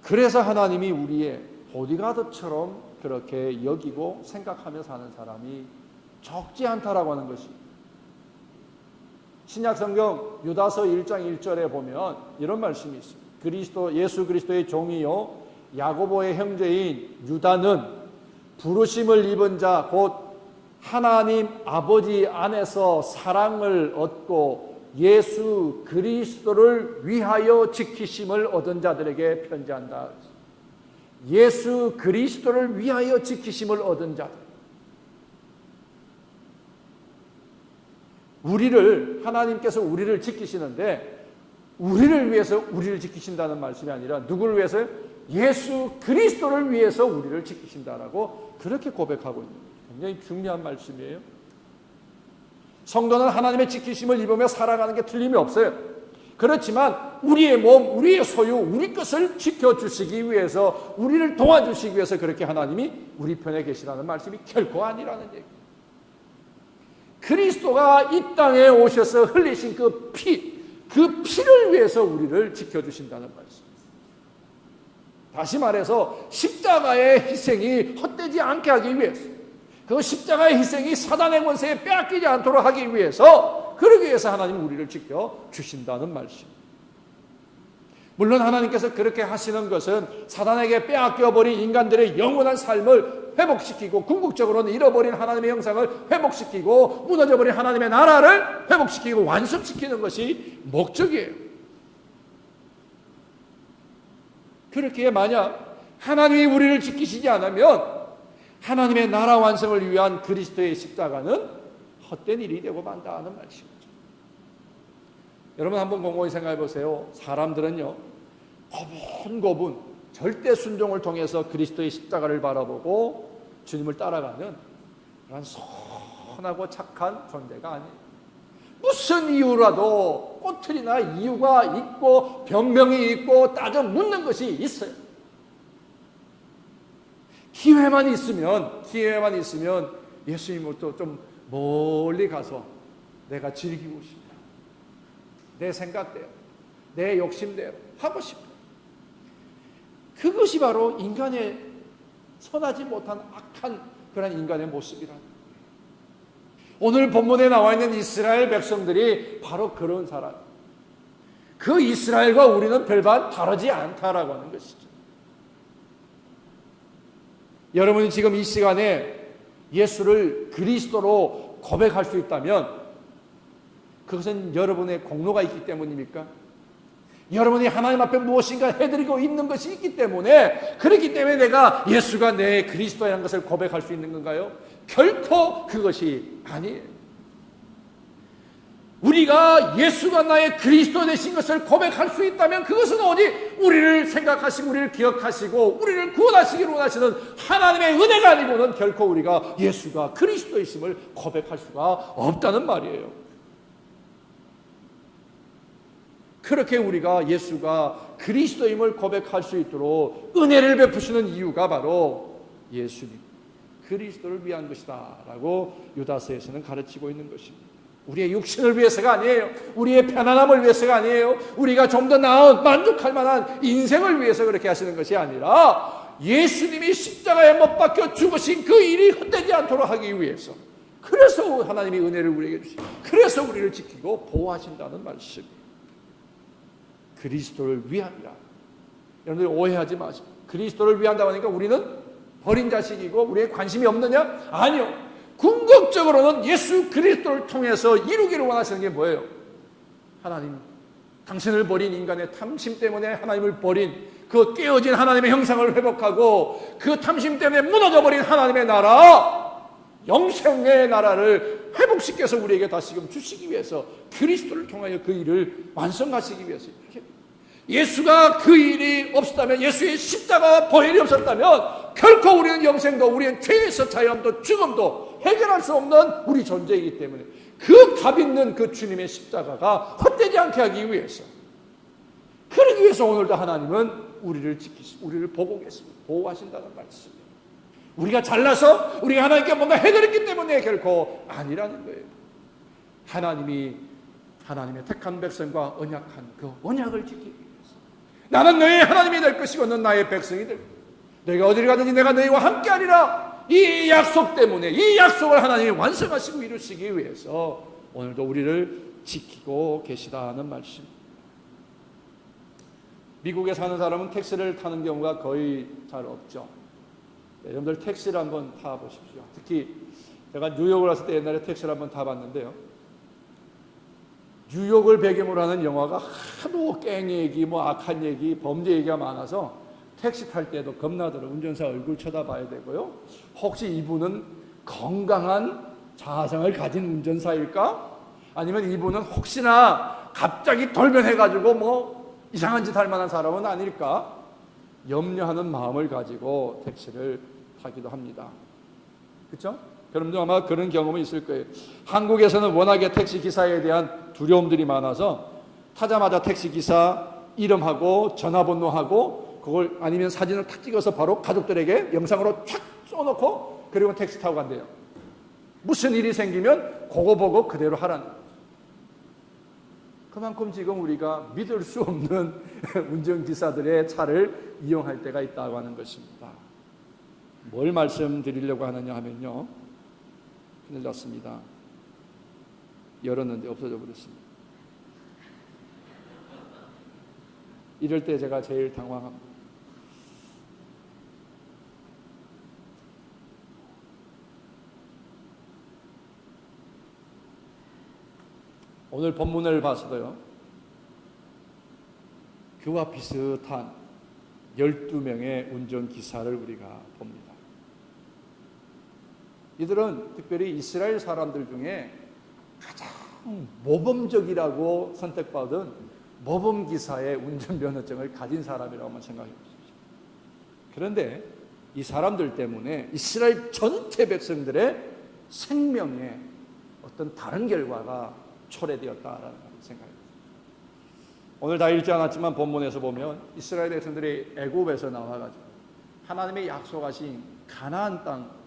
그래서 하나님이 우리의 보디가드처럼 그렇게 여기고 생각하며 사는 사람이 적지 않다라고 하는 것이, 신약성경 유다서 1장 1절에 보면 이런 말씀이 있습니다. 예수 그리스도의 종이요 야고보의 형제인 유다는 부르심을 입은 자 곧 하나님 아버지 안에서 사랑을 얻고 예수 그리스도를 위하여 지키심을 얻은 자들에게 편지한다. 예수 그리스도를 위하여 지키심을 얻은 자들. 하나님께서 우리를 지키시는데 우리를 위해서 우리를 지키신다는 말씀이 아니라 누구를 위해서요? 예수 그리스도를 위해서 우리를 지키신다라고 그렇게 고백하고 있는 거예요. 굉장히 중요한 말씀이에요. 성도는 하나님의 지키심을 입으며 살아가는 게 틀림이 없어요. 그렇지만 우리의 몸, 우리의 소유, 우리 것을 지켜주시기 위해서, 우리를 도와주시기 위해서 그렇게 하나님이 우리 편에 계시다는 말씀이 결코 아니라는 얘기예요. 그리스도가 이 땅에 오셔서 흘리신 그 피를 위해서 우리를 지켜주신다는 말씀. 다시 말해서 십자가의 희생이 헛되지 않게 하기 위해서, 그 십자가의 희생이 사단의 권세에 빼앗기지 않도록 하기 위해서, 그러기 위해서 하나님은 우리를 지켜주신다는 말씀. 물론 하나님께서 그렇게 하시는 것은 사단에게 빼앗겨버린 인간들의 영원한 삶을 회복시키고, 궁극적으로는 잃어버린 하나님의 형상을 회복시키고, 무너져버린 하나님의 나라를 회복시키고 완성시키는 것이 목적이에요. 그렇기에 만약 하나님이 우리를 지키시지 않으면 하나님의 나라 완성을 위한 그리스도의 십자가는 헛된 일이 되고 만다는 말씀이죠. 여러분 한번 곰곰이 생각해 보세요. 사람들은요, 고분고분 절대 순종을 통해서 그리스도의 십자가를 바라보고 주님을 따라가는 그런 선하고 착한 존재가 아니에요. 무슨 이유라도 꼬투리나 이유가 있고 변명이 있고 따져 묻는 것이 있어요. 기회만 있으면 예수님부터 좀 멀리 가서 내가 즐기고 싶다, 내 생각대로, 내 욕심대로 하고 싶다. 그것이 바로 인간의 선하지 못한 악한 그런 인간의 모습이라는 거예요. 오늘 본문에 나와 있는 이스라엘 백성들이 바로 그런 사람. 그 이스라엘과 우리는 별반 다르지 않다라고 하는 것이죠. 여러분이 지금 이 시간에 예수를 그리스도로 고백할 수 있다면 그것은 여러분의 공로가 있기 때문입니까? 여러분이 하나님 앞에 무엇인가 해드리고 있는 것이 있기 때문에, 그렇기 때문에 내가 예수가 내 그리스도라는 것을 고백할 수 있는 건가요? 결코 그것이 아니에요. 우리가 예수가 나의 그리스도 되신 것을 고백할 수 있다면 그것은 오직 우리를 생각하시고 우리를 기억하시고 우리를 구원하시기를 원하시는 하나님의 은혜가 아니고는 결코 우리가 예수가 그리스도이심을 고백할 수가 없다는 말이에요. 그렇게 우리가 예수가 그리스도임을 고백할 수 있도록 은혜를 베푸시는 이유가 바로 예수님 그리스도를 위한 것이다 라고 유다서에서는 가르치고 있는 것입니다. 우리의 육신을 위해서가 아니에요. 우리의 편안함을 위해서가 아니에요. 우리가 좀 더 나은 만족할 만한 인생을 위해서 그렇게 하시는 것이 아니라 예수님이 십자가에 못 박혀 죽으신 그 일이 헛되지 않도록 하기 위해서, 그래서 하나님이 은혜를 우리에게 주시고 그래서 우리를 지키고 보호하신다는 말씀. 그리스도를 위함이라. 여러분들 오해하지 마시고 그리스도를 위한다고 하니까 우리는 버린 자식이고 우리에 관심이 없느냐? 아니요. 궁극적으로는 예수 그리스도를 통해서 이루기를 원하시는 게 뭐예요? 하나님, 당신을 버린 인간의 탐심 때문에 하나님을 버린 그 깨어진 하나님의 형상을 회복하고 그 탐심 때문에 무너져버린 하나님의 나라, 영생의 나라를 회복시켜서 우리에게 다시금 주시기 위해서 그리스도를 통하여 그 일을 완성하시기 위해서 예수가 그 일이 없었다면, 예수의 십자가 보혈이 없었다면 결코 우리는 영생도 우리는 죄에서 자유함도 죽음도 해결할 수 없는 우리 존재이기 때문에 그 값 있는 그 주님의 십자가가 헛되지 않게 하기 위해서, 그러기 위해서 오늘도 하나님은 우리를 지키시고 우리를 보고 계십니다. 보호하신다는 말씀이에요. 우리가 잘나서 우리가 하나님께 뭔가 해드렸기 때문에 결코 아니라는 거예요. 하나님의 택한 백성과 언약한 그 언약을 지키기 위해서 나는 너의 하나님이 될 것이고 너는 나의 백성이 될 것이고 내가 어디를 가든지 내가 너희와 함께하리라. 이 약속 때문에 이 약속을 하나님이 완성하시고 이루시기 위해서 오늘도 우리를 지키고 계시다는 말씀. 미국에 사는 사람은 택시를 타는 경우가 거의 잘 없죠. 네, 여러분들 택시를 한번 타보십시오. 특히 제가 뉴욕을 왔을 때 옛날에 택시를 한번 타봤는데요. 뉴욕을 배경으로 하는 영화가 하도 깽 얘기, 뭐 악한 얘기, 범죄 얘기가 많아서 택시 탈 때도 겁나더라고요. 운전사 얼굴 쳐다봐야 되고요. 혹시 이분은 건강한 자아성을 가진 운전사일까? 아니면 이분은 혹시나 갑자기 돌변해가지고 뭐 이상한 짓 할 만한 사람은 아닐까? 염려하는 마음을 가지고 택시를 타기도 합니다. 그렇죠? 여러분도 아마 그런 경험이 있을 거예요. 한국에서는 워낙에 택시 기사에 대한 두려움들이 많아서 타자마자 택시 기사 이름하고 전화번호하고 그걸 아니면 사진을 탁 찍어서 바로 가족들에게 영상으로 촥 쏘놓고 그리고 택시 타고 간대요. 무슨 일이 생기면 그거 보고 그대로 하라는 거예요. 그만큼 지금 우리가 믿을 수 없는 운전기사들의 차를 이용할 때가 있다고 하는 것입니다. 뭘 말씀드리려고 하느냐 하면요, 큰일 났습니다. 열었는데 없어져 버렸습니다. 이럴 때 제가 제일 당황합니다. 오늘 본문을 봐서도요, 그와 비슷한 12명의 운전기사를 우리가 봅니다. 이들은 특별히 이스라엘 사람들 중에 가장 모범적이라고 선택받은 모범기사의 운전면허증을 가진 사람이라고만 생각해 보십시오. 그런데 이 사람들 때문에 이스라엘 전체 백성들의 생명에 어떤 다른 결과가 초래되었다라는 생각입니다. 오늘 다 읽지 않았지만 본문에서 보면 이스라엘 백성들이 애굽에서 나와가지고 하나님의 약속하신 가나안 땅,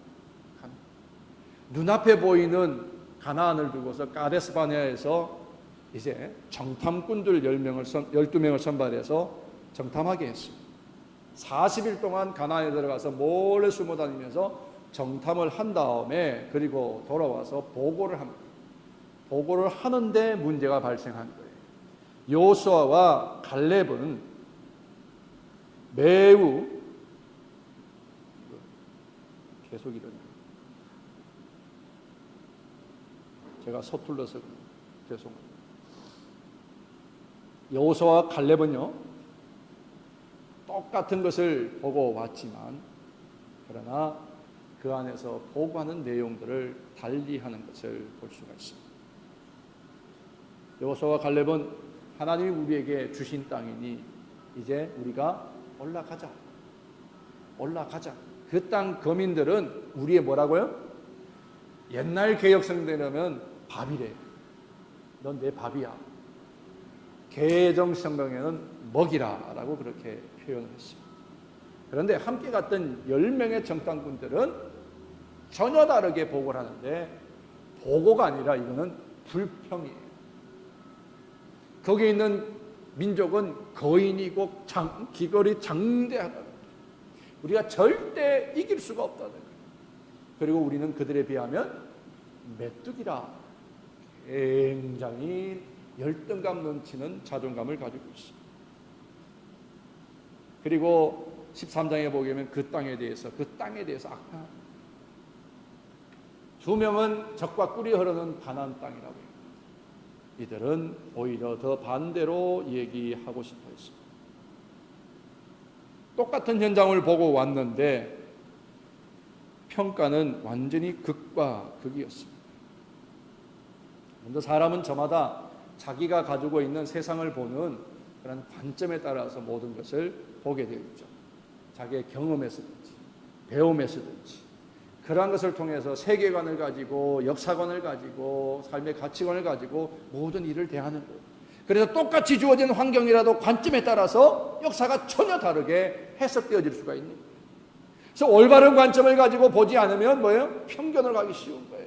눈앞에 보이는 가나안을 두고서 가데스 바네아에서 이제 정탐꾼들 12명을 선발해서 정탐하게 했습니다. 40일 동안 가나안에 들어가서 몰래 숨어 다니면서 정탐을 한 다음에 그리고 돌아와서 보고를 합니다. 보고를 하는데 문제가 발생한 거예요. 여호수아와 갈렙은 매우 계속 이러네요. 제가 서툴러서 죄송합니다. 여호수아와 갈렙은요, 똑같은 것을 보고 왔지만 그러나 그 안에서 보고하는 내용들을 달리하는 것을 볼 수가 있습니다. 여호수아와 갈렙은 하나님이 우리에게 주신 땅이니 이제 우리가 올라가자. 그 땅 거민들은 우리의 뭐라고요? 옛날 개혁성경에는 밥이래. 넌 내 밥이야. 개정성경에는 먹이라라고 그렇게 표현을 했습니다. 그런데 함께 갔던 10명의 정탐꾼들은 전혀 다르게 보고를 하는데 보고가 아니라 이거는 불평이에요. 거기에 있는 민족은 거인이고 기거리 장대하다. 우리가 절대 이길 수가 없다는 거예요. 그리고 우리는 그들에 비하면 메뚜기라. 굉장히 열등감 넘치는 자존감을 가지고 있습니다. 그리고 13장에 보게 되면 그 땅에 대해서 악평. 두 명은 적과 꿀이 흐르는 가나안 땅이라고 합니다. 이들은 오히려 더 반대로 얘기하고 싶어 했습니다. 똑같은 현장을 보고 왔는데 평가는 완전히 극과 극이었습니다. 먼저 사람은 저마다 자기가 가지고 있는 세상을 보는 그런 관점에 따라서 모든 것을 보게 되어 있죠. 자기의 경험에서든지 배움에서든지 그러한 것을 통해서 세계관을 가지고 역사관을 가지고 삶의 가치관을 가지고 모든 일을 대하는 거예요. 그래서 똑같이 주어진 환경이라도 관점에 따라서 역사가 전혀 다르게 해석되어질 수가 있는 거예요. 그래서 올바른 관점을 가지고 보지 않으면 뭐예요? 편견을 가기 쉬운 거예요.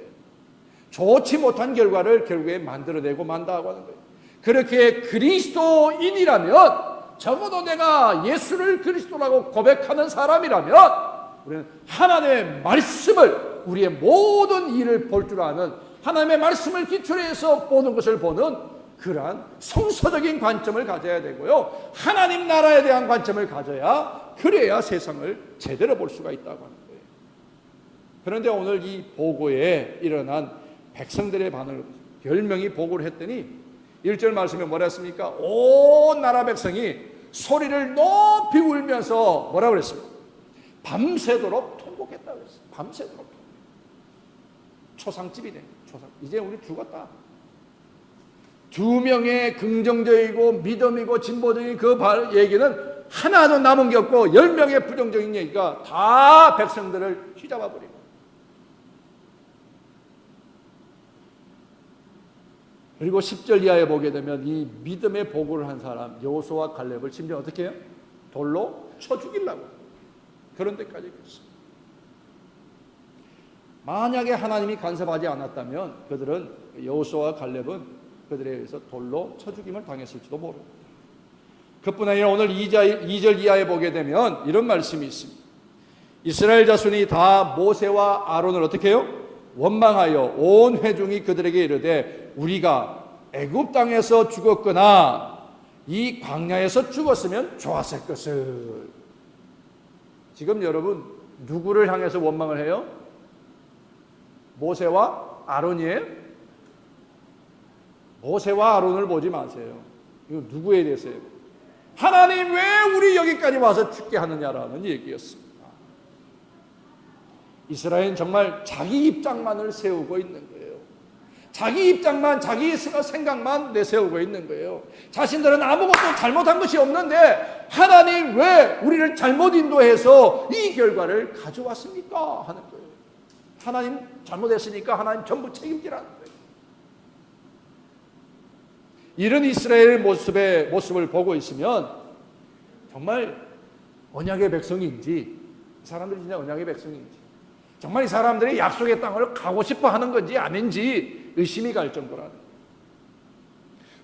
좋지 못한 결과를 결국에 만들어내고 만다고 하는 거예요. 그렇게 그리스도인이라면 적어도 내가 예수를 그리스도라고 고백하는 사람이라면 우리는 하나님의 말씀을 우리의 모든 일을 볼 줄 아는 하나님의 말씀을 기초로 해서 모든 것을 보는 그러한 성서적인 관점을 가져야 되고요. 하나님 나라에 대한 관점을 가져야 그래야 세상을 제대로 볼 수가 있다고 하는 거예요. 그런데 오늘 이 보고에 일어난 백성들의 반응을 10명이 보고를 했더니 1절 말씀에 뭐라 했습니까? 온 나라 백성이 소리를 높이 울면서 뭐라고 그랬습니까? 밤새도록 통곡했다고 했어요. 밤새도록. 초상집이네. 초상. 이제 우리 죽었다. 두 명의 긍정적이고 믿음이고 진보적인 그 얘기는 하나도 남은 게 없고 10명의 부정적인 얘기가 다 백성들을 휘잡아 버리고. 그리고 10절 이하에 보게 되면 이 믿음의 보고를 한 사람 여호수아와 갈렙을 심지어 어떻게 해요? 돌로 쳐 죽이려고. 그런 데까지 그랬습니다. 만약에 하나님이 간섭하지 않았다면 그들은 여호수아와 갈렙은 그들에 의해서 돌로 쳐 죽임을 당했을지도 모릅니다. 그뿐 아니라 오늘 2절 이하에 보게 되면 이런 말씀이 있습니다. 이스라엘 자손이 다 모세와 아론을 어떻게 해요? 원망하여 온 회중이 그들에게 이르되 우리가 애굽 땅에서 죽었거나 이 광야에서 죽었으면 좋았을 것을. 지금 여러분 누구를 향해서 원망을 해요? 모세와 아론이에요? 모세와 아론을 보지 마세요. 이거 누구에 대해서요? 하나님 왜 우리 여기까지 와서 죽게 하느냐라는 얘기였습니다. 이스라엘은 정말 자기 입장만을 세우고 있는 거예요. 자기 입장만, 자기 생각만 내세우고 있는 거예요. 자신들은 아무것도 잘못한 것이 없는데 하나님 왜 우리를 잘못 인도해서 이 결과를 가져왔습니까? 하는 거예요. 하나님 잘못했으니까 하나님 전부 책임지라는 거예요. 이런 이스라엘 모습을 보고 있으면 정말 언약의 백성인지, 사람들이 진짜 언약의 백성인지, 정말 이 사람들이 약속의 땅을 가고 싶어 하는 건지 아닌지 의심이 갈 정도라는 거예요.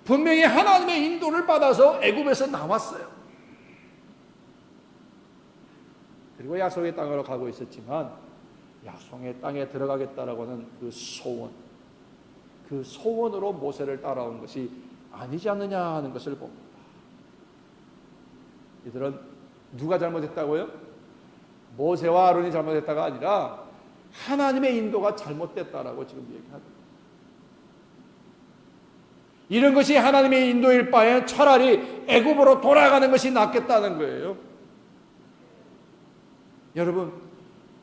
분명히 하나님의 인도를 받아서 애굽에서 나왔어요. 그리고 약속의 땅으로 가고 있었지만 약속의 땅에 들어가겠다라고 하는 그 소원으로 모세를 따라온 것이 아니지 않느냐 하는 것을 봅니다. 이들은 누가 잘못했다고요? 모세와 아론이 잘못했다가 아니라 하나님의 인도가 잘못됐다라고 지금 얘기합니다. 이런 것이 하나님의 인도일 바에 차라리 애굽으로 돌아가는 것이 낫겠다는 거예요. 여러분,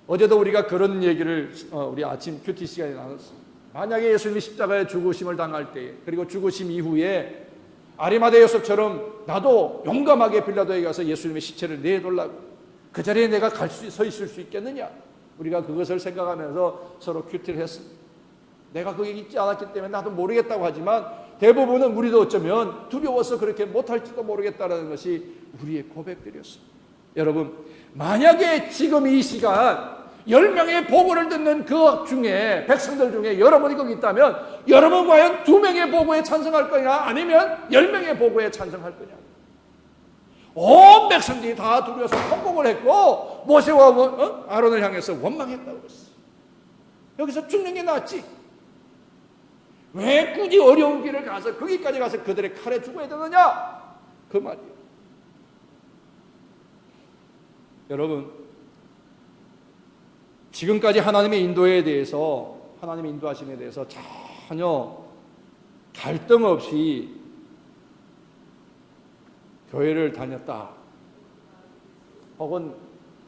어제도 우리가 그런 얘기를 우리 아침 큐티 시간에 나눴습니다. 만약에 예수님이 십자가에 죽으심을 당할 때, 그리고 죽으심 이후에 아리마대 요셉처럼 나도 용감하게 빌라도에 가서 예수님의 시체를 내놓으려고 그 자리에 내가 서 있을 수 있겠느냐? 우리가 그것을 생각하면서 서로 큐티를 했습니다. 내가 거기 있지 않았기 때문에 나도 모르겠다고 하지만 대부분은 우리도 어쩌면 두려워서 그렇게 못할지도 모르겠다는 것이 우리의 고백들이었습니다. 여러분, 만약에 지금 이 시간 10명의 보고를 듣는 그 중에 백성들 중에 여러분이 거기 있다면 여러분 과연 2명의 보고에 찬성할 거냐 아니면 10명의 보고에 찬성할 거냐? 온 백성들이 다 두려워서 통곡을 했고 모세와 아론을 향해서 원망했다고 했어요. 여기서 죽는 게 낫지. 왜 굳이 어려운 길을 가서 거기까지 가서 그들의 칼에 죽어야 되느냐? 그 말이에요. 여러분, 지금까지 하나님의 인도에 대해서, 하나님의 인도하심에 대해서 전혀 갈등 없이 교회를 다녔다, 혹은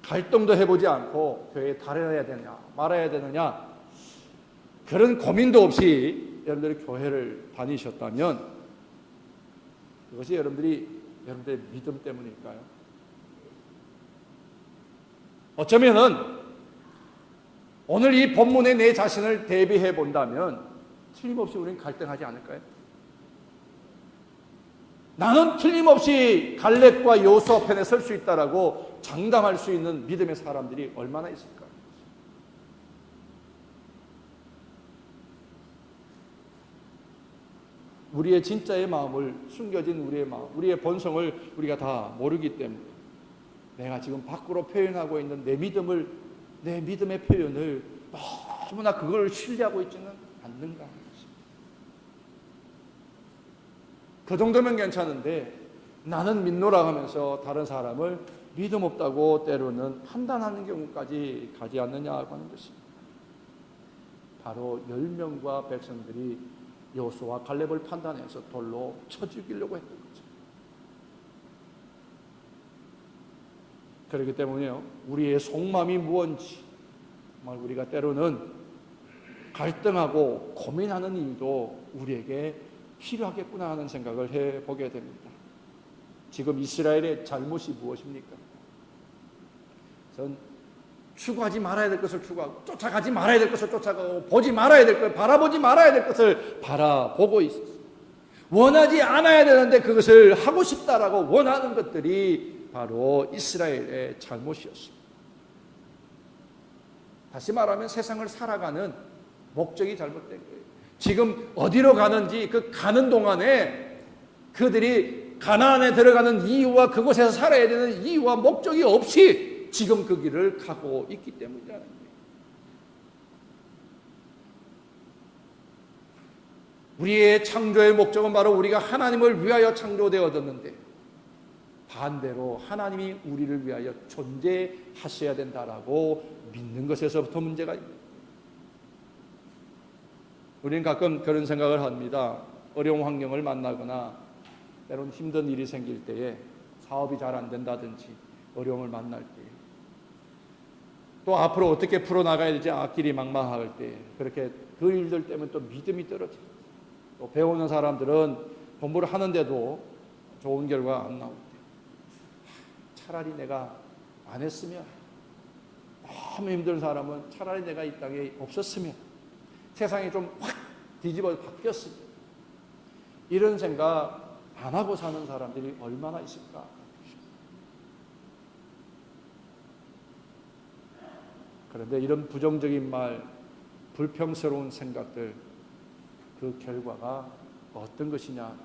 갈등도 해보지 않고 교회에 다녀야 되냐 말아야 되느냐, 그런 고민도 없이 여러분들이 교회를 다니셨다면 그것이 여러분들의 믿음 때문일까요? 어쩌면은 오늘 이 본문에 내 자신을 대비해 본다면 틀림없이 우리는 갈등하지 않을까요? 나는 틀림없이 갈렙과 여호수아 편에 설 수 있다라고 장담할 수 있는 믿음의 사람들이 얼마나 있을까? 우리의 진짜의 마음을, 숨겨진 우리의 마음, 우리의 본성을 우리가 다 모르기 때문에 내가 지금 밖으로 표현하고 있는 내 믿음의 표현을 너무나 그걸 신뢰하고 있지는 않는가 하는 것입니다. 그 정도면 괜찮은데 나는 믿노라 하면서 다른 사람을 믿음 없다고 때로는 판단하는 경우까지 가지 않느냐고 하는 것입니다. 바로 10명과 백성들이 여호수아와 갈렙을 판단해서 돌로 쳐 죽이려고 했던 거죠. 그렇기 때문에요, 우리의 속마음이 무언지 정말 우리가 때로는 갈등하고 고민하는 일도 우리에게 필요하겠구나 하는 생각을 해보게 됩니다. 지금 이스라엘의 잘못이 무엇입니까? 전 추구하지 말아야 될 것을 추구하고, 쫓아가지 말아야 될 것을 쫓아가고, 보지 말아야 될 것, 바라보지 말아야 될 것을 바라보고 있었어요. 원하지 않아야 되는데 그것을 하고 싶다라고 원하는 것들이 바로 이스라엘의 잘못이었습니다. 다시 말하면 세상을 살아가는 목적이 잘못된 거예요. 지금 어디로 가는지 그 가는 동안에 그들이 가나안에 들어가는 이유와 그곳에서 살아야 되는 이유와 목적이 없이 지금 그 길을 가고 있기 때문이라는 거예요. 우리의 창조의 목적은 바로 우리가 하나님을 위하여 창조되어졌는데 반대로 하나님이 우리를 위하여 존재하셔야 된다라고 믿는 것에서부터 문제가 있습니다. 우리는 가끔 그런 생각을 합니다. 어려운 환경을 만나거나 때로는 힘든 일이 생길 때에, 사업이 잘 안 된다든지 어려움을 만날 때, 또 앞으로 어떻게 풀어나가야 될지 앞길이 막막할 때, 그렇게 그 일들 때문에 또 믿음이 떨어져요. 또 배우는 사람들은 공부를 하는데도 좋은 결과 안 나올 때, 차라리 내가 안 했으면, 너무 힘든 사람은 차라리 내가 이 땅에 없었으면, 세상이 좀 확 뒤집어 바뀌었으면, 이런 생각 안 하고 사는 사람들이 얼마나 있을까? 그런데 이런 부정적인 말, 불평스러운 생각들, 그 결과가 어떤 것이냐?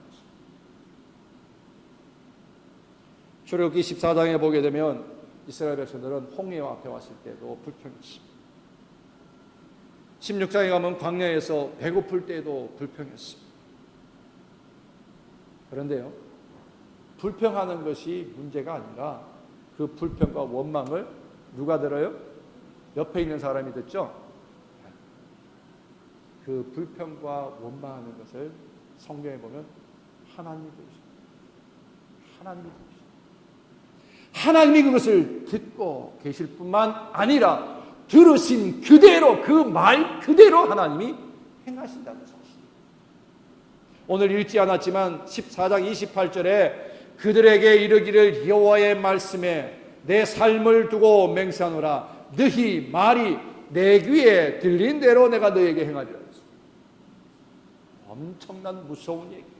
출애굽기 14장에 보게 되면 이스라엘 백성들은 홍해와 앞에 왔을 때도 불평했습니다. 16장에 가면 광야에서 배고플 때도 불평했습니다. 그런데요, 불평하는 것이 문제가 아니라 그 불평과 원망을 누가 들어요? 옆에 있는 사람이 듣죠? 그 불평과 원망하는 것을 성경에 보면 하나님이 들으십니다. 하나님이 들으십니다. 하나님이 그것을 듣고 계실 뿐만 아니라 들으신 그대로, 그 말 그대로 하나님이 행하신다는 사실. 오늘 읽지 않았지만 14장 28절에 그들에게 이르기를 여호와의 말씀에 내 삶을 두고 맹세하노라. 너희 말이 내 귀에 들린 대로 내가 너에게 행하리라. 엄청난 무서운 얘기예요.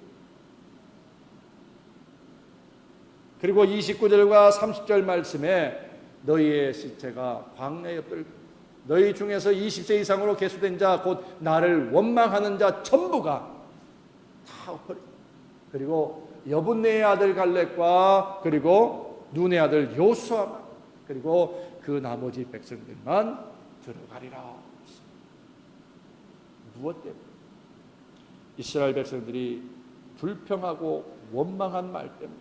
그리고 29절과 30절 말씀에 너희의 시체가 광야에 뜰고 너희 중에서 20세 이상으로 계수된 자 곧 나를 원망하는 자 전부가 다 엎어져. 그리고 여분네의 아들 갈렙과 그리고 눈의 아들 여호수아만 그리고 그 나머지 백성들만 들어가리라. 무엇 때문에? 이스라엘 백성들이 불평하고 원망한 말 때문에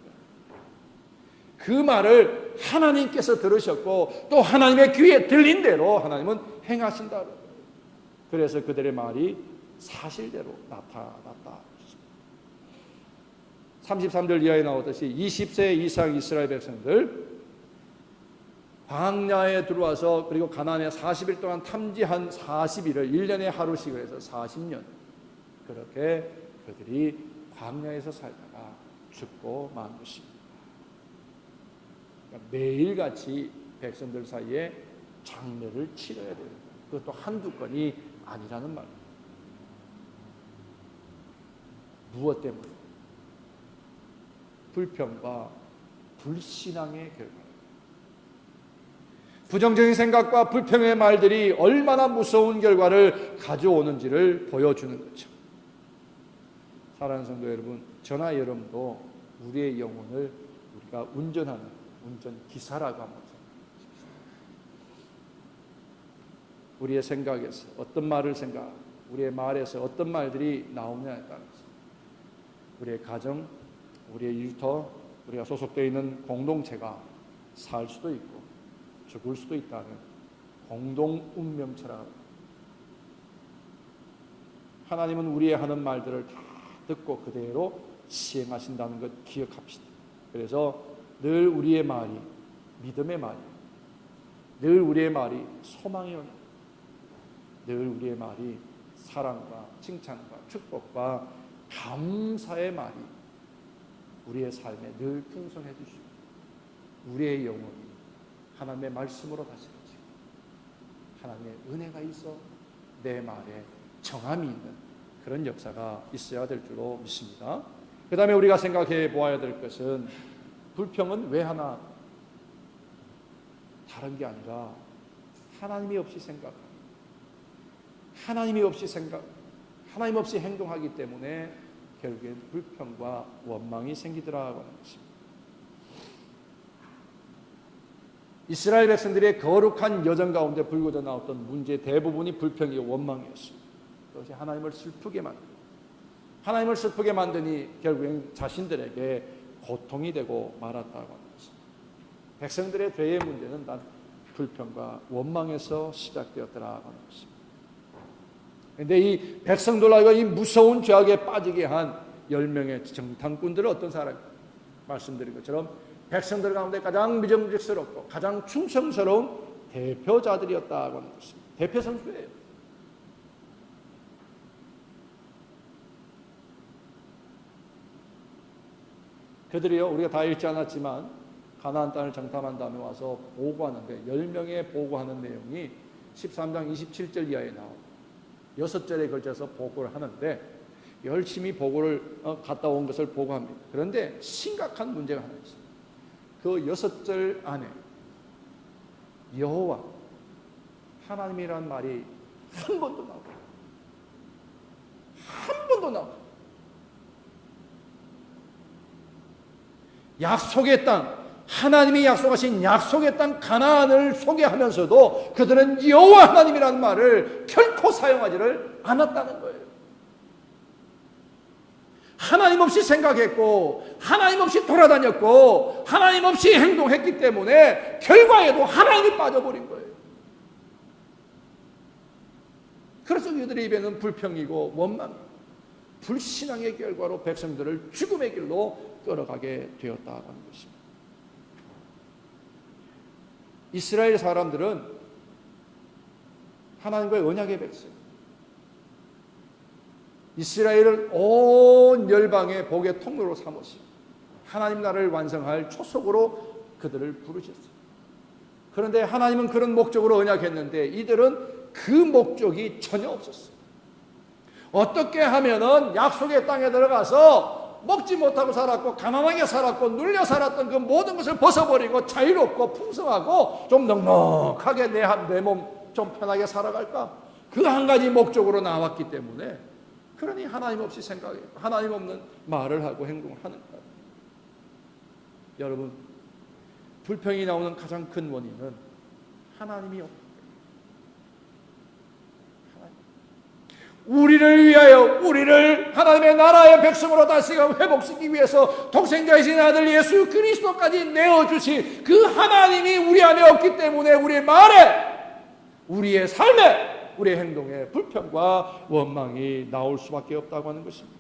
그 말을 하나님께서 들으셨고 또 하나님의 귀에 들린 대로 하나님은 행하신다. 그래서 그들의 말이 사실대로 나타났다. 33절 이하에 나오듯이 20세 이상 이스라엘 백성들 광야에 들어와서 그리고 가나안에 40일 동안 탐지한 40일을 1년에 하루씩을 해서 40년 그렇게 그들이 광야에서 살다가 죽고 만 것입니다. 그러니까 매일같이 백성들 사이에 장례를 치러야 돼요. 그것도 한두 건이 아니라는 말입니다. 무엇 때문에? 불평과 불신앙의 결과. 부정적인 생각과 불평의 말들이 얼마나 무서운 결과를 가져오는지를 보여주는 거죠. 사랑하는 성도 여러분, 저나 여러분도 우리의 영혼을 우리가 운전하는 운전기사라고 한번 생각하십시오. 우리의 생각에서 어떤 말을 생각하고 우리의 말에서 어떤 말들이 나오느냐에 따라서 우리의 가정, 우리의 일터, 우리가 소속되어 있는 공동체가 살 수도 있고 죽을 수도 있다는 공동 운명처럼 하나님은 우리의 하는 말들을 다 듣고 그대로 시행하신다는 것 기억합시다. 그래서 늘 우리의 말이 믿음의 말이, 늘 우리의 말이 소망의 언어, 늘 우리의 말이 사랑과 칭찬과 축복과 감사의 말이 우리의 삶에 늘 풍성해 주시고 우리의 영혼이 하나님의 말씀으로 다스려지고 하나님의 은혜가 있어 내 말에 정함이 있는 그런 역사가 있어야 될 줄로 믿습니다. 그 다음에 우리가 생각해 보아야 될 것은 불평은 왜 하나? 다른 게 아니라 하나님이 없이 생각하고 하나님이 없이 하나님 없이 행동하기 때문에 결국엔 불평과 원망이 생기더라고 하는 것입니다. 이스라엘 백성들의 거룩한 여정 가운데 불거져 나왔던 문제 대부분이 불평이고 원망이었습니다. 그것이 하나님을 슬프게 만드니 결국엔 자신들에게 고통이 되고 말았다고 하는 것입니다. 백성들의 죄의 문제는 단 불평과 원망에서 시작되었더라고 하는 것입니다. 그런데 이 백성들과 이 무서운 죄악에 빠지게 한 10명의 정탐꾼들은 어떤 사람입니까? 말씀드린 것처럼 백성들 가운데 가장 믿음직스럽고 가장 충성스러운 대표자들이었다고 하는 것입니다. 대표 선수예요. 그들이요, 우리가 다 읽지 않았지만 가나안 땅을 정탐한 다음에 와서 보고하는데 10명의 보고하는 내용이 13장 27절 이하에 나옵니다. 6절에 걸쳐서 보고를 하는데 열심히 보고를 갔다 온 것을 보고합니다. 그런데 심각한 문제가 하나 있습니다. 그 6절 안에 여호와 하나님이라는 말이 한 번도 나오고 한 번도 나오고 약속의 땅, 하나님이 약속하신 약속의 땅 가나안을 소개하면서도 그들은 여호와 하나님이라는 말을 결코 사용하지를 않았다는 거예요. 하나님 없이 생각했고 하나님 없이 돌아다녔고 하나님 없이 행동했기 때문에 결과에도 하나님이 빠져버린 거예요. 그래서 그들의 입에는 불평이고 원망, 불신앙의 결과로 백성들을 죽음의 길로 끌어가게 되었다고 하는 것입니다. 이스라엘 사람들은 하나님과의 언약의 백성, 이스라엘을 온 열방의 복의 통로로 삼으시고 하나님 나라를 완성할 초석으로 그들을 부르셨어요. 그런데 하나님은 그런 목적으로 언약했는데 이들은 그 목적이 전혀 없었어요. 어떻게 하면은 약속의 땅에 들어가서 먹지 못하고 살았고 가난하게 살았고 눌려 살았던 그 모든 것을 벗어버리고 자유롭고 풍성하고 좀 넉넉하게 내 몸 좀 편하게 살아갈까? 그 한 가지 목적으로 나왔기 때문에 그러니 하나님 없이 생각해 하나님 없는 말을 하고 행동하는 거예요. 여러분, 불평이 나오는 가장 큰 원인은 하나님이 없기 때문에 우리를 위하여 우리를 하나님의 나라의 백성으로 다시금 회복시키기 위해서 독생자이신 아들 예수 그리스도까지 내어주신 그 하나님이 우리 안에 없기 때문에 우리의 말에, 우리의 삶에, 우리의 행동에 불평과 원망이 나올 수밖에 없다고 하는 것입니다.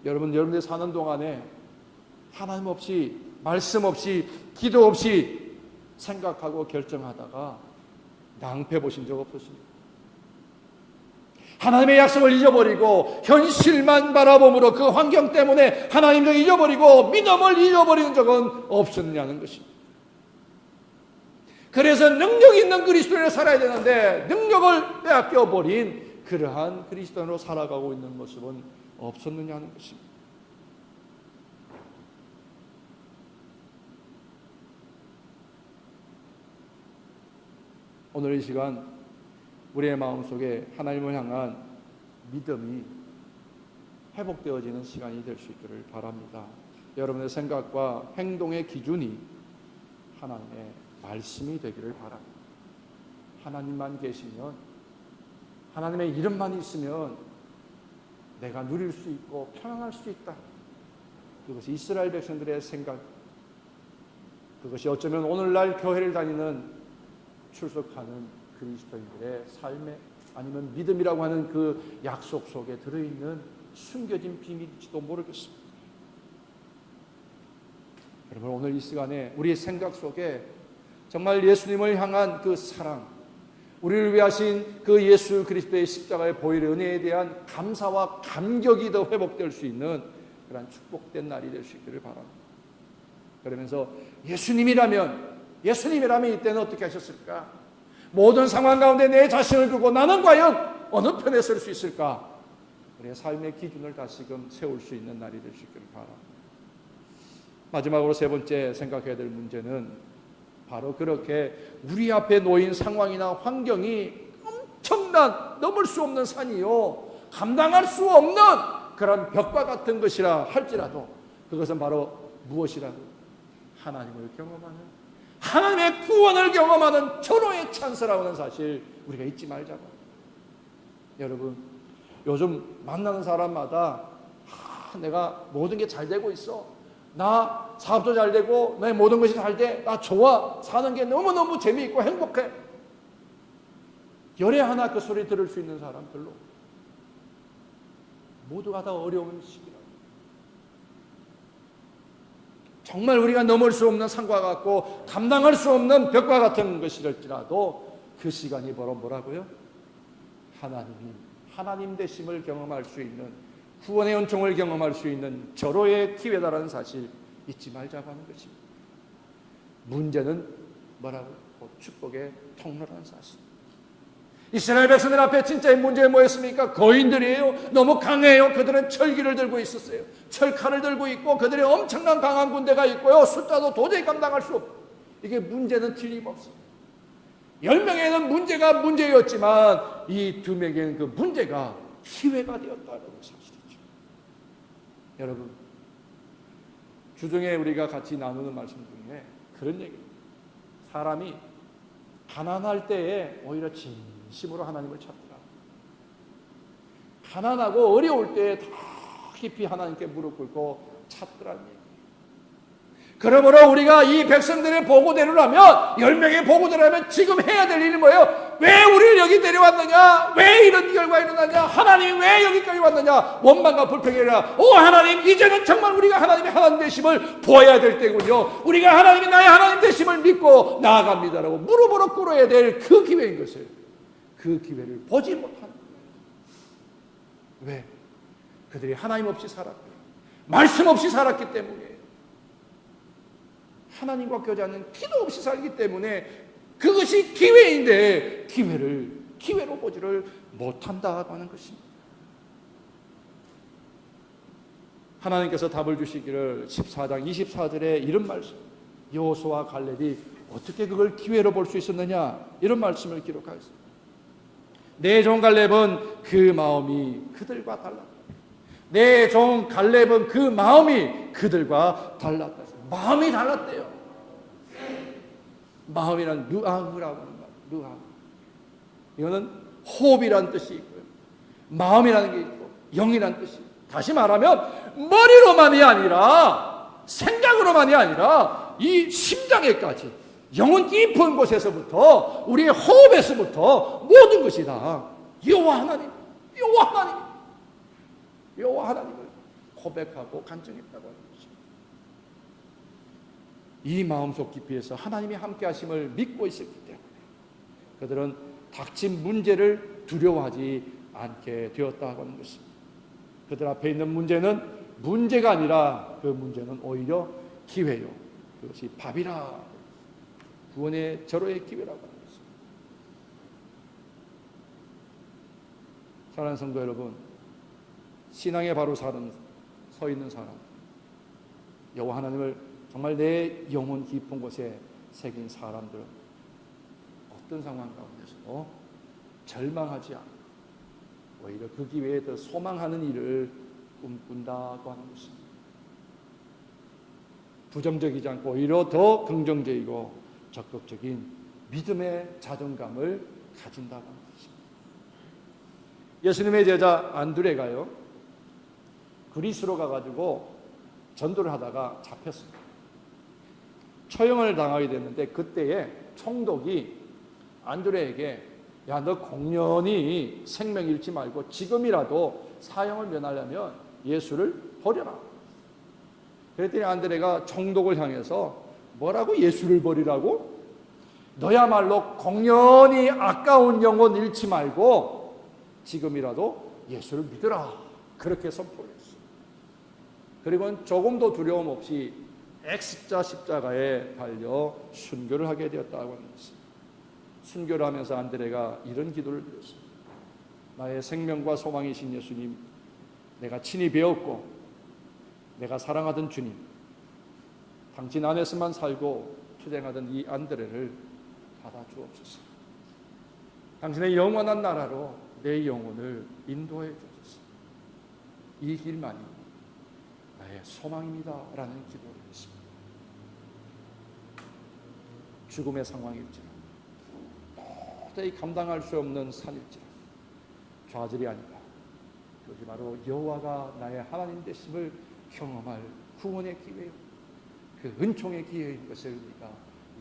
여러분들이 사는 동안에 하나님 없이, 말씀 없이, 기도 없이 생각하고 결정하다가 낭패 보신 적 없으십니까? 하나님의 약속을 잊어버리고 현실만 바라봄으로 그 환경 때문에 하나님을 잊어버리고 믿음을 잊어버리는 적은 없었느냐는 것입니다. 그래서 능력 있는 그리스도인으로 살아야 되는데 능력을 빼앗겨버린 그러한 그리스도인으로 살아가고 있는 모습은 없었느냐는 것입니다. 오늘 이 시간 우리의 마음속에 하나님을 향한 믿음이 회복되어지는 시간이 될 수 있기를 바랍니다. 여러분의 생각과 행동의 기준이 하나님의 말씀이 되기를 바랍니다. 하나님만 계시면, 하나님의 이름만 있으면 내가 누릴 수 있고 편안할 수 있다. 그것이 이스라엘 백성들의 생각, 그것이 어쩌면 오늘날 교회를 다니는 출석하는 그리스도인들의 삶에, 아니면 믿음이라고 하는 그 약속 속에 들어있는 숨겨진 비밀일지도 모르겠습니다. 여러분, 오늘 이 시간에 우리의 생각 속에 정말 예수님을 향한 그 사랑, 우리를 위해 하신 그 예수 그리스도의 십자가의 보혈 은혜에 대한 감사와 감격이 더 회복될 수 있는 그런 축복된 날이 될 수 있기를 바랍니다. 그러면서 예수님이라면 이때는 어떻게 하셨을까? 모든 상황 가운데 내 자신을 두고 나는 과연 어느 편에 설 수 있을까? 우리의 삶의 기준을 다시금 세울 수 있는 날이 될 수 있기를 바랍니다. 마지막으로 세 번째 생각해야 될 문제는 바로 그렇게 우리 앞에 놓인 상황이나 환경이 엄청난, 넘을 수 없는 산이요, 감당할 수 없는 그런 벽과 같은 것이라 할지라도 그것은 바로 무엇이라도 하나님을 경험하는, 하나님의 구원을 경험하는 절호의 찬스라고 하는 사실 우리가 잊지 말자고. 여러분, 요즘 만나는 사람마다 내가 모든 게 잘 되고 있어, 나 사업도 잘 되고 내 모든 것이 잘 돼, 나 좋아, 사는 게 너무너무 재미있고 행복해. 열에 하나 그 소리 들을 수 있는 사람 별로. 모두가 다 어려운 시기라. 정말 우리가 넘을 수 없는 산과 같고 감당할 수 없는 벽과 같은 것이랄지라도 그 시간이 바로 뭐라고요? 하나님 되심을 경험할 수 있는, 구원의 은총을 경험할 수 있는 절호의 기회다라는 사실 잊지 말자고 하는 것입니다. 문제는 뭐라고? 축복의 통로라는 사실. 이스라엘 백성들 앞에 진짜의 문제가 뭐였습니까? 거인들이에요. 너무 강해요. 그들은 철기를 들고 있었어요. 철칼을 들고 있고 그들의 엄청난 강한 군대가 있고요, 숫자도 도저히 감당할 수 없고, 이게 문제는 틀림없습니다. 10명에는 문제가 문제였지만 이 2명에는 그 문제가 기회가 되었다는 사실이죠. 여러분, 주중에 우리가 같이 나누는 말씀 중에 그런 얘기입니다. 사람이 가난할 때에 오히려 진심으로 하나님을 찾더라. 가난하고 어려울 때에 더 깊이 하나님께 무릎 꿇고 찾더라는 얘기예요. 그러므로 우리가 이 백성들의 보고대로라면, 10명의 보고대로라면 지금 해야 될 일이 뭐예요? 왜 우리를 여기 데려왔느냐? 왜 이런 결과가 일어나냐? 하나님이 왜 여기까지 왔느냐? 원망과 불평이 아니라, 오 하나님, 이제는 정말 우리가 하나님의 하나님 되심을 보아야 될 때군요. 우리가 하나님이 나의 하나님 되심을 믿고 나아갑니다라고 무릎으로 꿇어야 될 그 기회인 것을, 그 기회를 보지 못한 거예요. 왜? 그들이 하나님 없이 살았고 말씀 없이 살았기 때문에, 하나님과 교제하는 기도 없이 살기 때문에 그것이 기회인데 기회로 보지를 못한다고 하는 것입니다. 하나님께서 답을 주시기를 14장 24절에 이런 말씀, 여호수아와 갈렙이 어떻게 그걸 기회로 볼 수 있었느냐, 이런 말씀을 기록하였습니다. 내 종 갈렙은 그 마음이 그들과 달랐다. 내 종 갈렙은 그 마음이 그들과 달랐다. 마음이 달랐대요. 마음이란 누아흐라고 하는 거예요. 누아흐. 이거는 호흡이라는 뜻이 있고요, 마음이라는 게 있고 영이라는 뜻이 있고, 다시 말하면 머리로만이 아니라 생각으로만이 아니라 이 심장에까지 영혼 깊은 곳에서부터 우리의 호흡에서부터 모든 것이 다 여호와 하나님, 여호와 하나님, 여호와 하나님을 고백하고 간증했다고 하는 것입니다. 이 마음속 깊이에서 하나님이 함께 하심을 믿고 있었기 때문에 그들은 닥친 문제를 두려워하지 않게 되었다고 하는 것입니다. 그들 앞에 있는 문제는 문제가 아니라 그 문제는 오히려 기회요, 그것이 밥이라, 구원의 절호의 기회라고 하는 것입니다. 사랑하는 성도 여러분, 신앙에 바로 서 있는 사람, 여호와 하나님을 정말 내 영혼 깊은 곳에 새긴 사람들은 어떤 상황 가운데서도 절망하지 않고 오히려 그 기회에 더 소망하는 일을 꿈꾼다고 하는 것입니다. 부정적이지 않고 오히려 더 긍정적이고 적극적인 믿음의 자존감을 가진다고 하는 것입니다. 예수님의 제자 안드레가요, 그리스로 가가지고 전도를 하다가 잡혔습니다. 처형을 당하게 됐는데 그때에 총독이 안드레에게 야, 너 공연히 생명 잃지 말고 지금이라도 사형을 면하려면 예수를 버려라. 그랬더니 안드레가 총독을 향해서 뭐라고 예수를 버리라고? 너야말로 공연히 아까운 영혼 잃지 말고 지금이라도 예수를 믿으라. 그렇게 선포를 했어요. 그리고 조금도 두려움 없이 X자 십자가에 달려 순교를 하게 되었다고 하는 것입니다. 순교를 하면서 안드레가 이런 기도를 드렸습니다. 나의 생명과 소망이신 예수님, 내가 친히 배웠고 내가 사랑하던 주님, 당신 안에서만 살고 투쟁하던 이 안드레를 받아주옵소서. 당신의 영원한 나라로 내 영혼을 인도해 주옵소서. 이 길만이 나의 소망입니다 라는 기도를 했습니다. 죽음의 상황일지라, 도저히 감당할 수 없는 산일지라, 좌절이 아니라 그것이 바로 여호와가 나의 하나님 되심을 경험할 구원의 기회요, 그 은총의 기회인 것을 우리가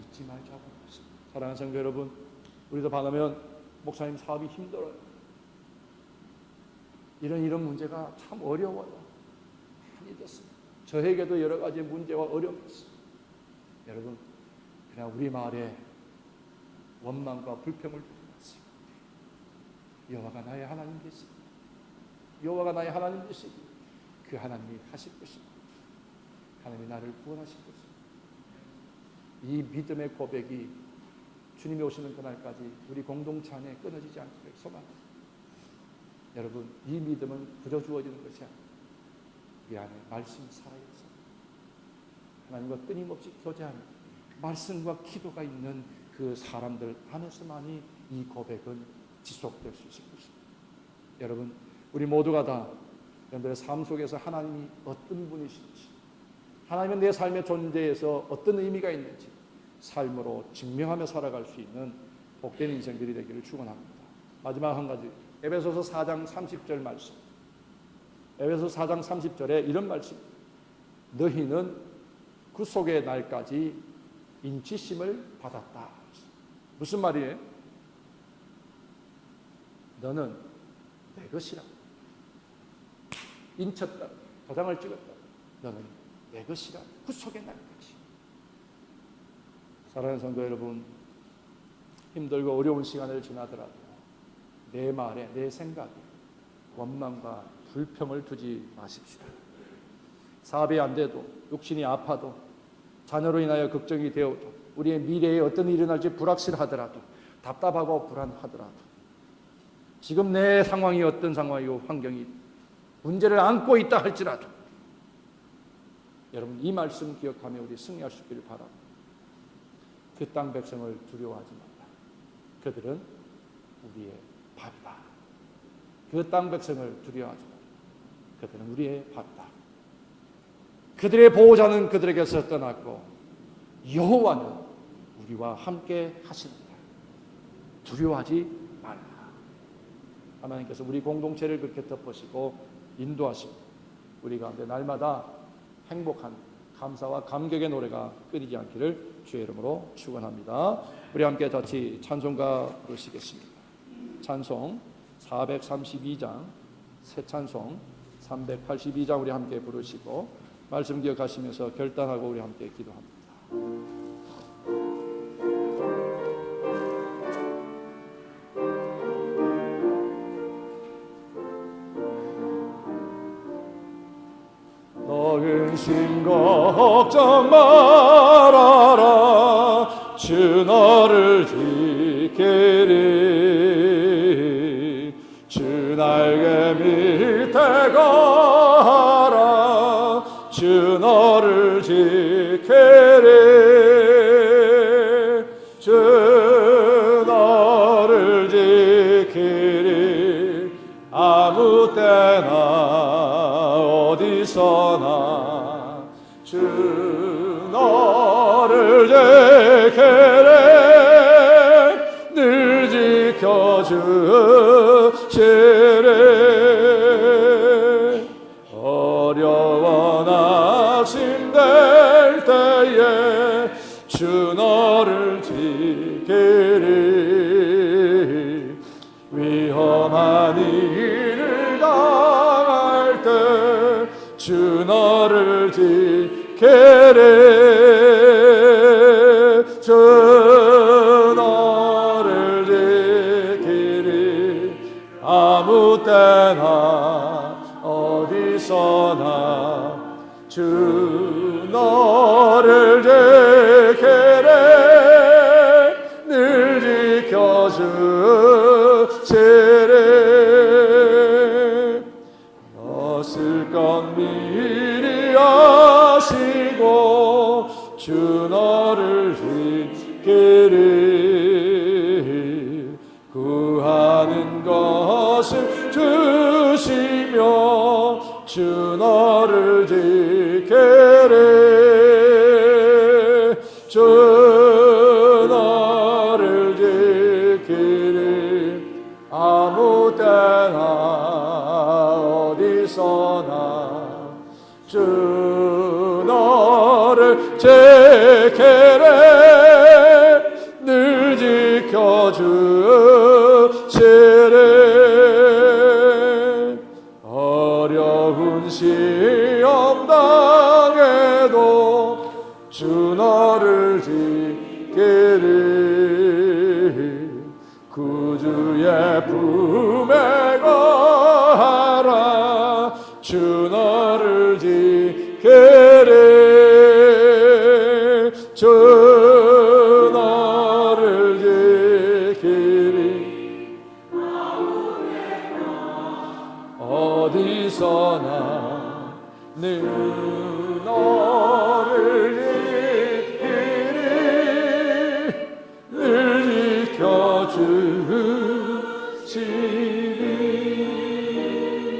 잊지 말자고 합니다. 사랑하는 성도 여러분, 우리도 반하면 목사님 사업이 힘들어요, 이런 문제가 참 어려워요, 많이 됐습니다. 저에게도 여러 가지 문제와 어려움이 있습니다. 여러분, 그냥 우리 마을에 원망과 불평을 두지 마세요. 여호와가 나의 하나님 되시니, 여호와가 나의 하나님 되시니 그 하나님이 하실 것입니다. 하나님이 나를 구원하실 것입니다. 이 믿음의 고백이 주님이 오시는 그날까지 우리 공동체 안에 끊어지지 않기를 소망합니다. 여러분, 이 믿음은 그저 주어지는 것이 아니라 우리 안에 말씀이 살아있어 하나님과 끊임없이 교제하는 말씀과 기도가 있는 그 사람들 안에서만이 이 고백은 지속될 수 있을 것입니다. 여러분, 우리 모두가 다 여러분들의 삶 속에서 하나님이 어떤 분이신지, 하나님은 내 삶의 존재에서 어떤 의미가 있는지 삶으로 증명하며 살아갈 수 있는 복된 인생들이 되기를 축원합니다. 마지막 한 가지, 에베소서 4장 30절 말씀. 에베소서 4장 30절에 이런 말씀, 너희는 구속의 날까지 인치심을 받았다. 무슨 말이에요? 너는 내 것이라. 인쳤다, 도장을 찍었다. 너는 내 것이라. 구속의 날까지. 사랑하는 성도 여러분, 힘들고 어려운 시간을 지나더라도 내 말에, 내 생각에 원망과 불평을 두지 마십시다. 사업이 안 돼도, 육신이 아파도, 자녀로 인하여 걱정이 되어도, 우리의 미래에 어떤 일이 일어날지 불확실하더라도, 답답하고 불안하더라도, 지금 내 상황이 어떤 상황이고 환경이 문제를 안고 있다 할지라도 여러분, 이 말씀 기억하며 우리 승리할 수 있기를 바랍니다. 그 땅 백성을 두려워하지 말라. 그들은 우리의 밥이다. 그 땅 백성을 두려워하지 말라. 그들은 우리의 밥이다. 그들의 보호자는 그들에게서 떠났고 여호와는 우리와 함께 하신다. 두려워하지 말라. 하나님께서 우리 공동체를 그렇게 덮으시고 인도하시고 우리 가운데 날마다 행복한 감사와 감격의 노래가 끊이지 않기를 주의 이름으로 축원합니다. 우리 함께 같이 찬송가 부르시겠습니다. 찬송 432장, 새 찬송 382장 우리 함께 부르시고 말씀 기억하시면서 결단하고 우리 함께 기도합니다. 너희 심 걱정 말아라 주 너를 지키리 주 날개 밑에 가라 주 너를 지키리 주 너를 지키리 아무 때나 어디서나 주 너를 지키리 늘 지켜주시리 어려워 낙심될 때에 주 너를 지키리 위험한 일을 당할 때 주 너를 지키리 주 너를 지키리 아무 때나 어디서나 주 너를 지키리 늘 지켜주시리 없을 것 미리 아시고 주 너를 지키리 구하는 것을 주시며 주 너를 지키리 주 너를 지키리 아무 때나 어디서나 주 너를 지키리 늘 지켜주시리 어려운 시험 당해도 주 너를 지키리 구주의 품에 가라 주 너를 지키리 주 너를 지키리 어디서나 늘 너를 지키리 늘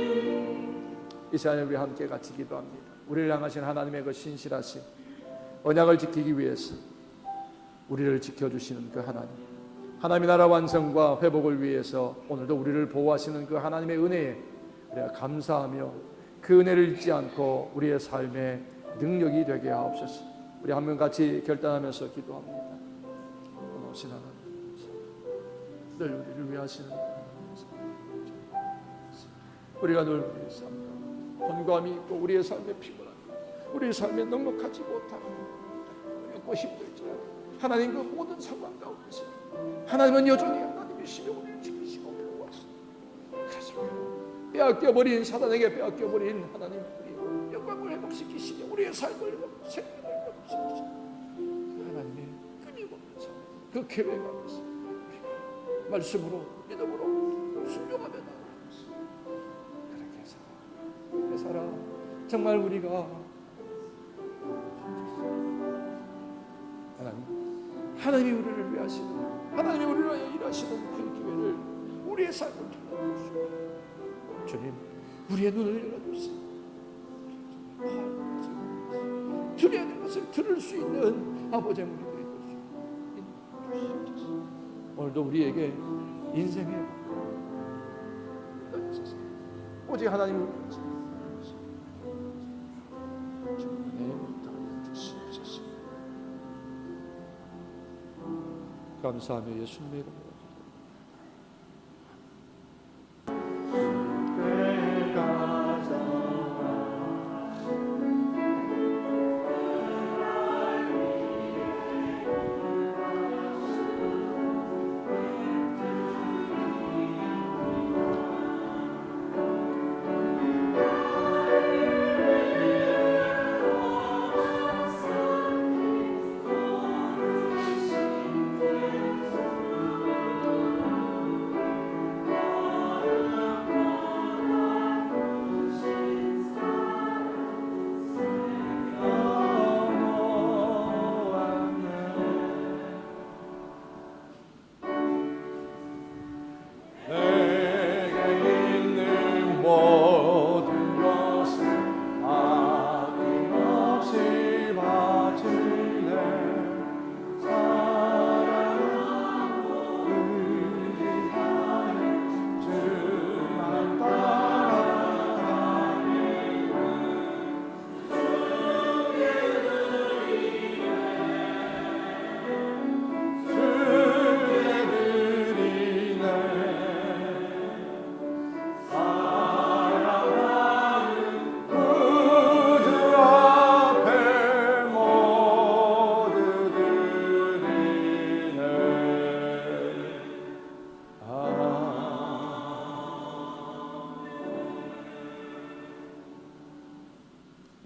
지켜주시리 이 시간에 우리 함께 같이 기도합니다. 우리를 향하신 하나님의 그 신실하신 언약을 지키기 위해서 우리를 지켜주시는 그 하나님, 하나님의 나라 완성과 회복을 위해서 오늘도 우리를 보호하시는 그 하나님의 은혜에 우리가 감사하며 그 은혜를 잊지 않고 우리의 삶의 능력이 되게 하옵소서. 우리 한 명 같이 결단하면서 기도합니다. 오신 하나님, 늘 우리를 위하시는 우리가 늘 우리의 삶 혼감이 있고 우리의 삶에 피곤하고 우리의 삶에 넉넉하지 못하고 어렵고 힘들지만 하나님 그 모든 상황 가운데서 하나님은 여전히 하나님이시며 우리를 지키시고 보호하시고 그래서 빼앗겨버린 사단에게 빼앗겨버린 하나님 우리의 영광을 회복시키시며 우리의 삶을 생명을 회복시키시며 하나님의 끊임없는 삶 그 계획 안에서 말씀으로 믿음으로 순종하며 나아가면서 그렇게 살아 정말 우리가 하나님이 우리를 위하시는 하나님이 우리를 위하여 일하시는 그 기회를 우리의 삶을 통해 주시고 주님 우리의 눈을 열어주세요. 주님의 것을 들을 수 있는 아버지의 우리 되게 해주시옵소서. 오늘도 우리에게 인생의 오직 하나님 감사하며 예수님의 이름으로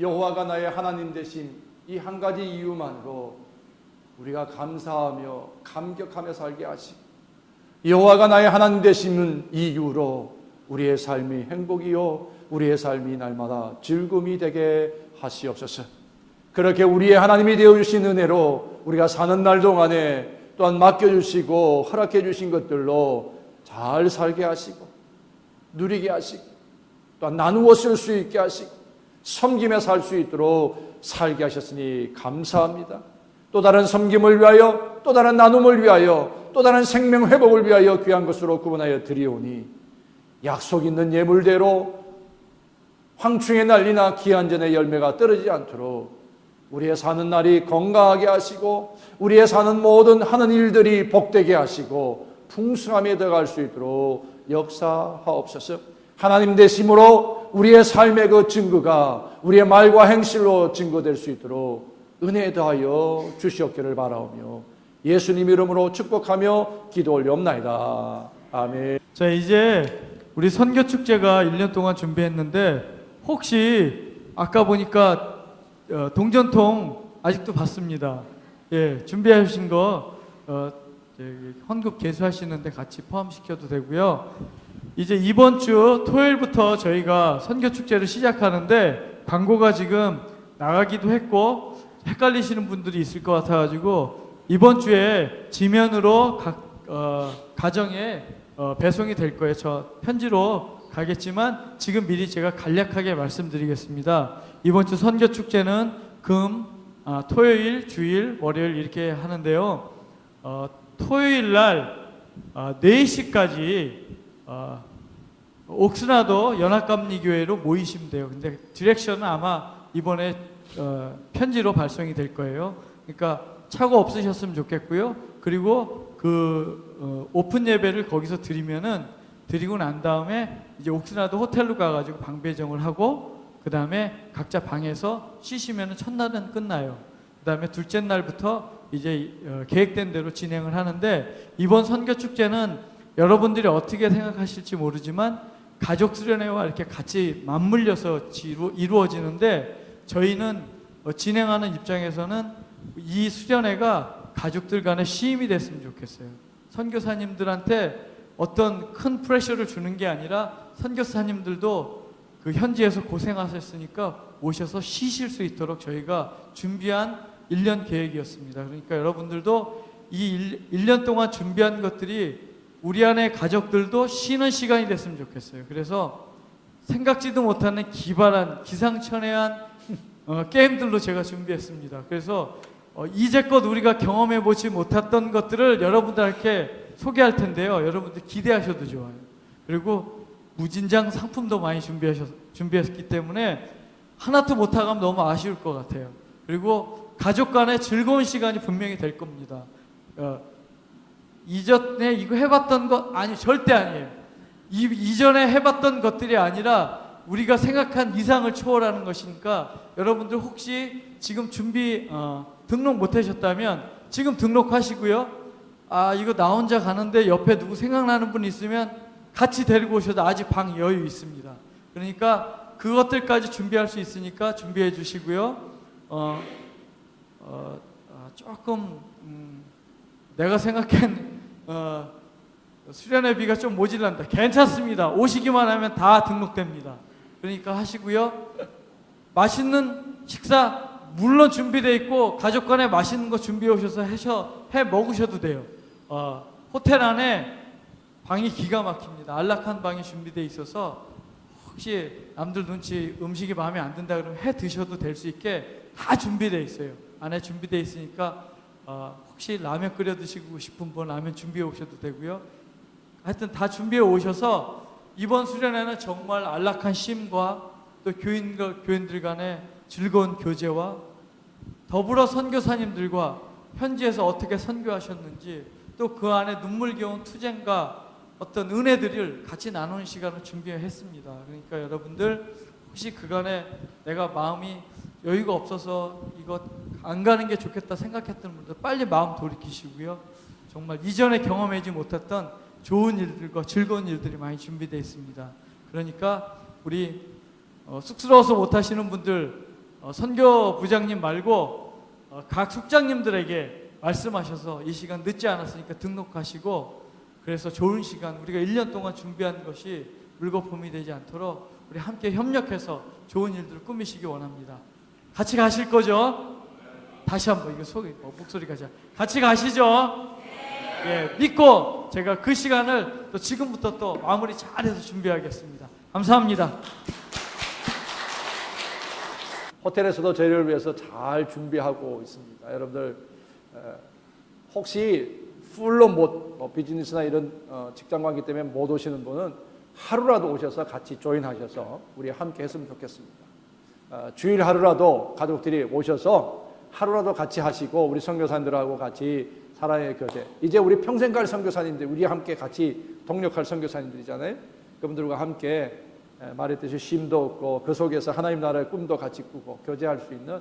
여호와가 나의 하나님 되심, 이 한 가지 이유만으로 우리가 감사하며 감격하며 살게 하시고, 여호와가 나의 하나님 되심은 이유로 우리의 삶이 행복이요 우리의 삶이 날마다 즐거움이 되게 하시옵소서. 그렇게 우리의 하나님이 되어주신 은혜로 우리가 사는 날 동안에 또한 맡겨주시고 허락해 주신 것들로 잘 살게 하시고 누리게 하시고 또한 나누어 쓸 수 있게 하시고 섬김에 살 수 있도록 살게 하셨으니 감사합니다. 또 다른 섬김을 위하여, 또 다른 나눔을 위하여, 또 다른 생명 회복을 위하여 귀한 것으로 구분하여 드리오니 약속 있는 예물대로 황충의 난리나 기한전의 열매가 떨어지지 않도록 우리의 사는 날이 건강하게 하시고 우리의 사는 모든 하는 일들이 복되게 하시고 풍성함에 들어갈 수 있도록 역사하옵소서. 하나님 되심으로 우리의 삶의 그 증거가 우리의 말과 행실로 증거될 수 있도록 은혜 더하여 주시옵기를 바라오며 예수님 이름으로 축복하며 기도 올려옵나이다. 아멘. 자, 이제 우리 선교 축제가 1년 동안 준비했는데 혹시 아까 보니까 동전통 아직도 받습니다. 예, 준비하신 거 헌금 개수하시는데 같이 포함시켜도 되고요. 이제 이번 주 토요일부터 저희가 선교 축제를 시작하는데 광고가 지금 나가기도 했고 헷갈리시는 분들이 있을 것 같아가지고 이번 주에 지면으로 각 가정에 배송이 될 거예요. 저 편지로 가겠지만 지금 미리 제가 간략하게 말씀드리겠습니다. 이번 주 선교 축제는 토요일, 주일, 월요일 이렇게 하는데요. 토요일 날 4시까지 옥스나도 연합감리교회로 모이시면 돼요. 근데 디렉션은 아마 이번에 편지로 발송이 될 거예요. 그러니까 착오 없으셨으면 좋겠고요. 그리고 오픈 예배를 거기서 드리고 난 다음에 이제 옥스나도 호텔로 가가지고 방 배정을 하고 그 다음에 각자 방에서 쉬시면은 첫날은 끝나요. 그 다음에 둘째 날부터 이제 계획된 대로 진행을 하는데 이번 선교 축제는 여러분들이 어떻게 생각하실지 모르지만 가족 수련회와 이렇게 같이 맞물려서 이루어지는데 저희는 진행하는 입장에서는 이 수련회가 가족들 간의 시임이 됐으면 좋겠어요. 선교사님들한테 어떤 큰 프레셔를 주는 게 아니라 선교사님들도 그 현지에서 고생하셨으니까 오셔서 쉬실 수 있도록 저희가 준비한 1년 계획이었습니다. 그러니까 여러분들도 이 1년 동안 준비한 것들이 우리 안에 가족들도 쉬는 시간이 됐으면 좋겠어요. 그래서 생각지도 못하는 기발한 기상천외한 게임들로 제가 준비했습니다. 그래서 이제껏 우리가 경험해 보지 못했던 것들을 여러분들께 소개할 텐데요. 여러분들 기대하셔도 좋아요. 그리고 무진장 상품도 많이 준비했기 때문에 하나도 못하고 하면 너무 아쉬울 것 같아요. 그리고 가족 간의 즐거운 시간이 분명히 될 겁니다. 이전에 이거 해봤던 것 아니 절대 아니에요. 이전에 해봤던 것들이 아니라 우리가 생각한 이상을 초월하는 것이니까 여러분들 혹시 지금 등록 못하셨다면 지금 등록하시고요. 이거 나 혼자 가는데 옆에 누구 생각나는 분 있으면 같이 데리고 오셔도 아직 방 여유 있습니다. 그러니까 그것들까지 준비할 수 있으니까 준비해 주시고요. 조금 내가 생각한 수련회비가 좀 모질란다. 괜찮습니다. 오시기만 하면 다 등록됩니다. 그러니까 하시고요. 맛있는 식사 물론 준비되어 있고 가족 간에 맛있는 거 준비해 오셔서 해 먹으셔도 돼요. 호텔 안에 방이 기가 막힙니다. 안락한 방이 준비되어 있어서 혹시 남들 눈치 음식이 마음에 안 든다 그러면 해 드셔도 될 수 있게 다 준비되어 있어요. 안에 준비되어 있으니까 혹시 라면 끓여 드시고 싶은 분 라면 준비해 오셔도 되고요. 하여튼 다 준비해 오셔서 이번 수련회는 정말 안락한 쉼과 또 교인들 간의 즐거운 교제와 더불어 선교사님들과 현지에서 어떻게 선교하셨는지 또 그 안에 눈물겨운 투쟁과 어떤 은혜들을 같이 나누는 시간을 준비했습니다. 그러니까 여러분들 혹시 그간에 내가 마음이 여유가 없어서 이거 안 가는 게 좋겠다 생각했던 분들 빨리 마음 돌이키시고요. 정말 이전에 경험하지 못했던 좋은 일들과 즐거운 일들이 많이 준비되어 있습니다. 그러니까 우리 쑥스러워서 못하시는 분들 선교 부장님 말고 각 숙장님들에게 말씀하셔서 이 시간 늦지 않았으니까 등록하시고 그래서 좋은 시간 우리가 1년 동안 준비한 것이 물거품이 되지 않도록 우리 함께 협력해서 좋은 일들을 꾸미시기 원합니다. 같이 가실 거죠? 다시 한번 이거 목소리가 같이 가시죠? 예, 믿고 제가 그 시간을 또 지금부터 또 마무리 잘해서 준비하겠습니다. 감사합니다. 호텔에서도 저희를 위해서 잘 준비하고 있습니다. 여러분들 혹시 풀로 비즈니스나 이런 직장 관계 때문에 못 오시는 분은 하루라도 오셔서 같이 조인하셔서 우리 함께 했으면 좋겠습니다. 주일 하루라도 가족들이 오셔서 하루라도 같이 하시고 우리 선교사님들하고 같이 사랑의 교제. 이제 우리 평생 갈 선교사님들, 우리 함께 같이 동력할 선교사님들이잖아요. 그분들과 함께 말했듯이 쉼도 얻고 그 속에서 하나님 나라의 꿈도 같이 꾸고 교제할 수 있는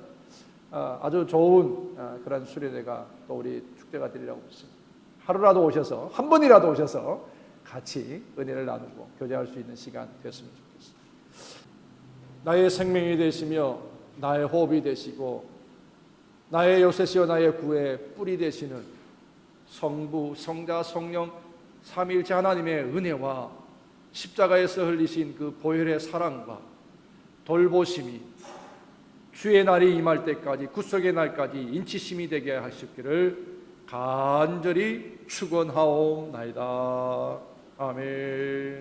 아주 좋은 그런 수련회가 또 우리 축제가 되리라고 믿습니다. 하루라도 오셔서 한 번이라도 오셔서 같이 은혜를 나누고 교제할 수 있는 시간 됐으면 좋겠습니다. 나의 생명이 되시며 나의 호흡이 되시고 나의 요새시와 나의 구의 뿌리 되시는 성부, 성자, 성령 삼위일체 하나님의 은혜와 십자가에서 흘리신 그 보혈의 사랑과 돌보심이 주의 날이 임할 때까지 구속의 날까지 인치심이 되게 하시기를 간절히 축원하옵나이다. 아멘.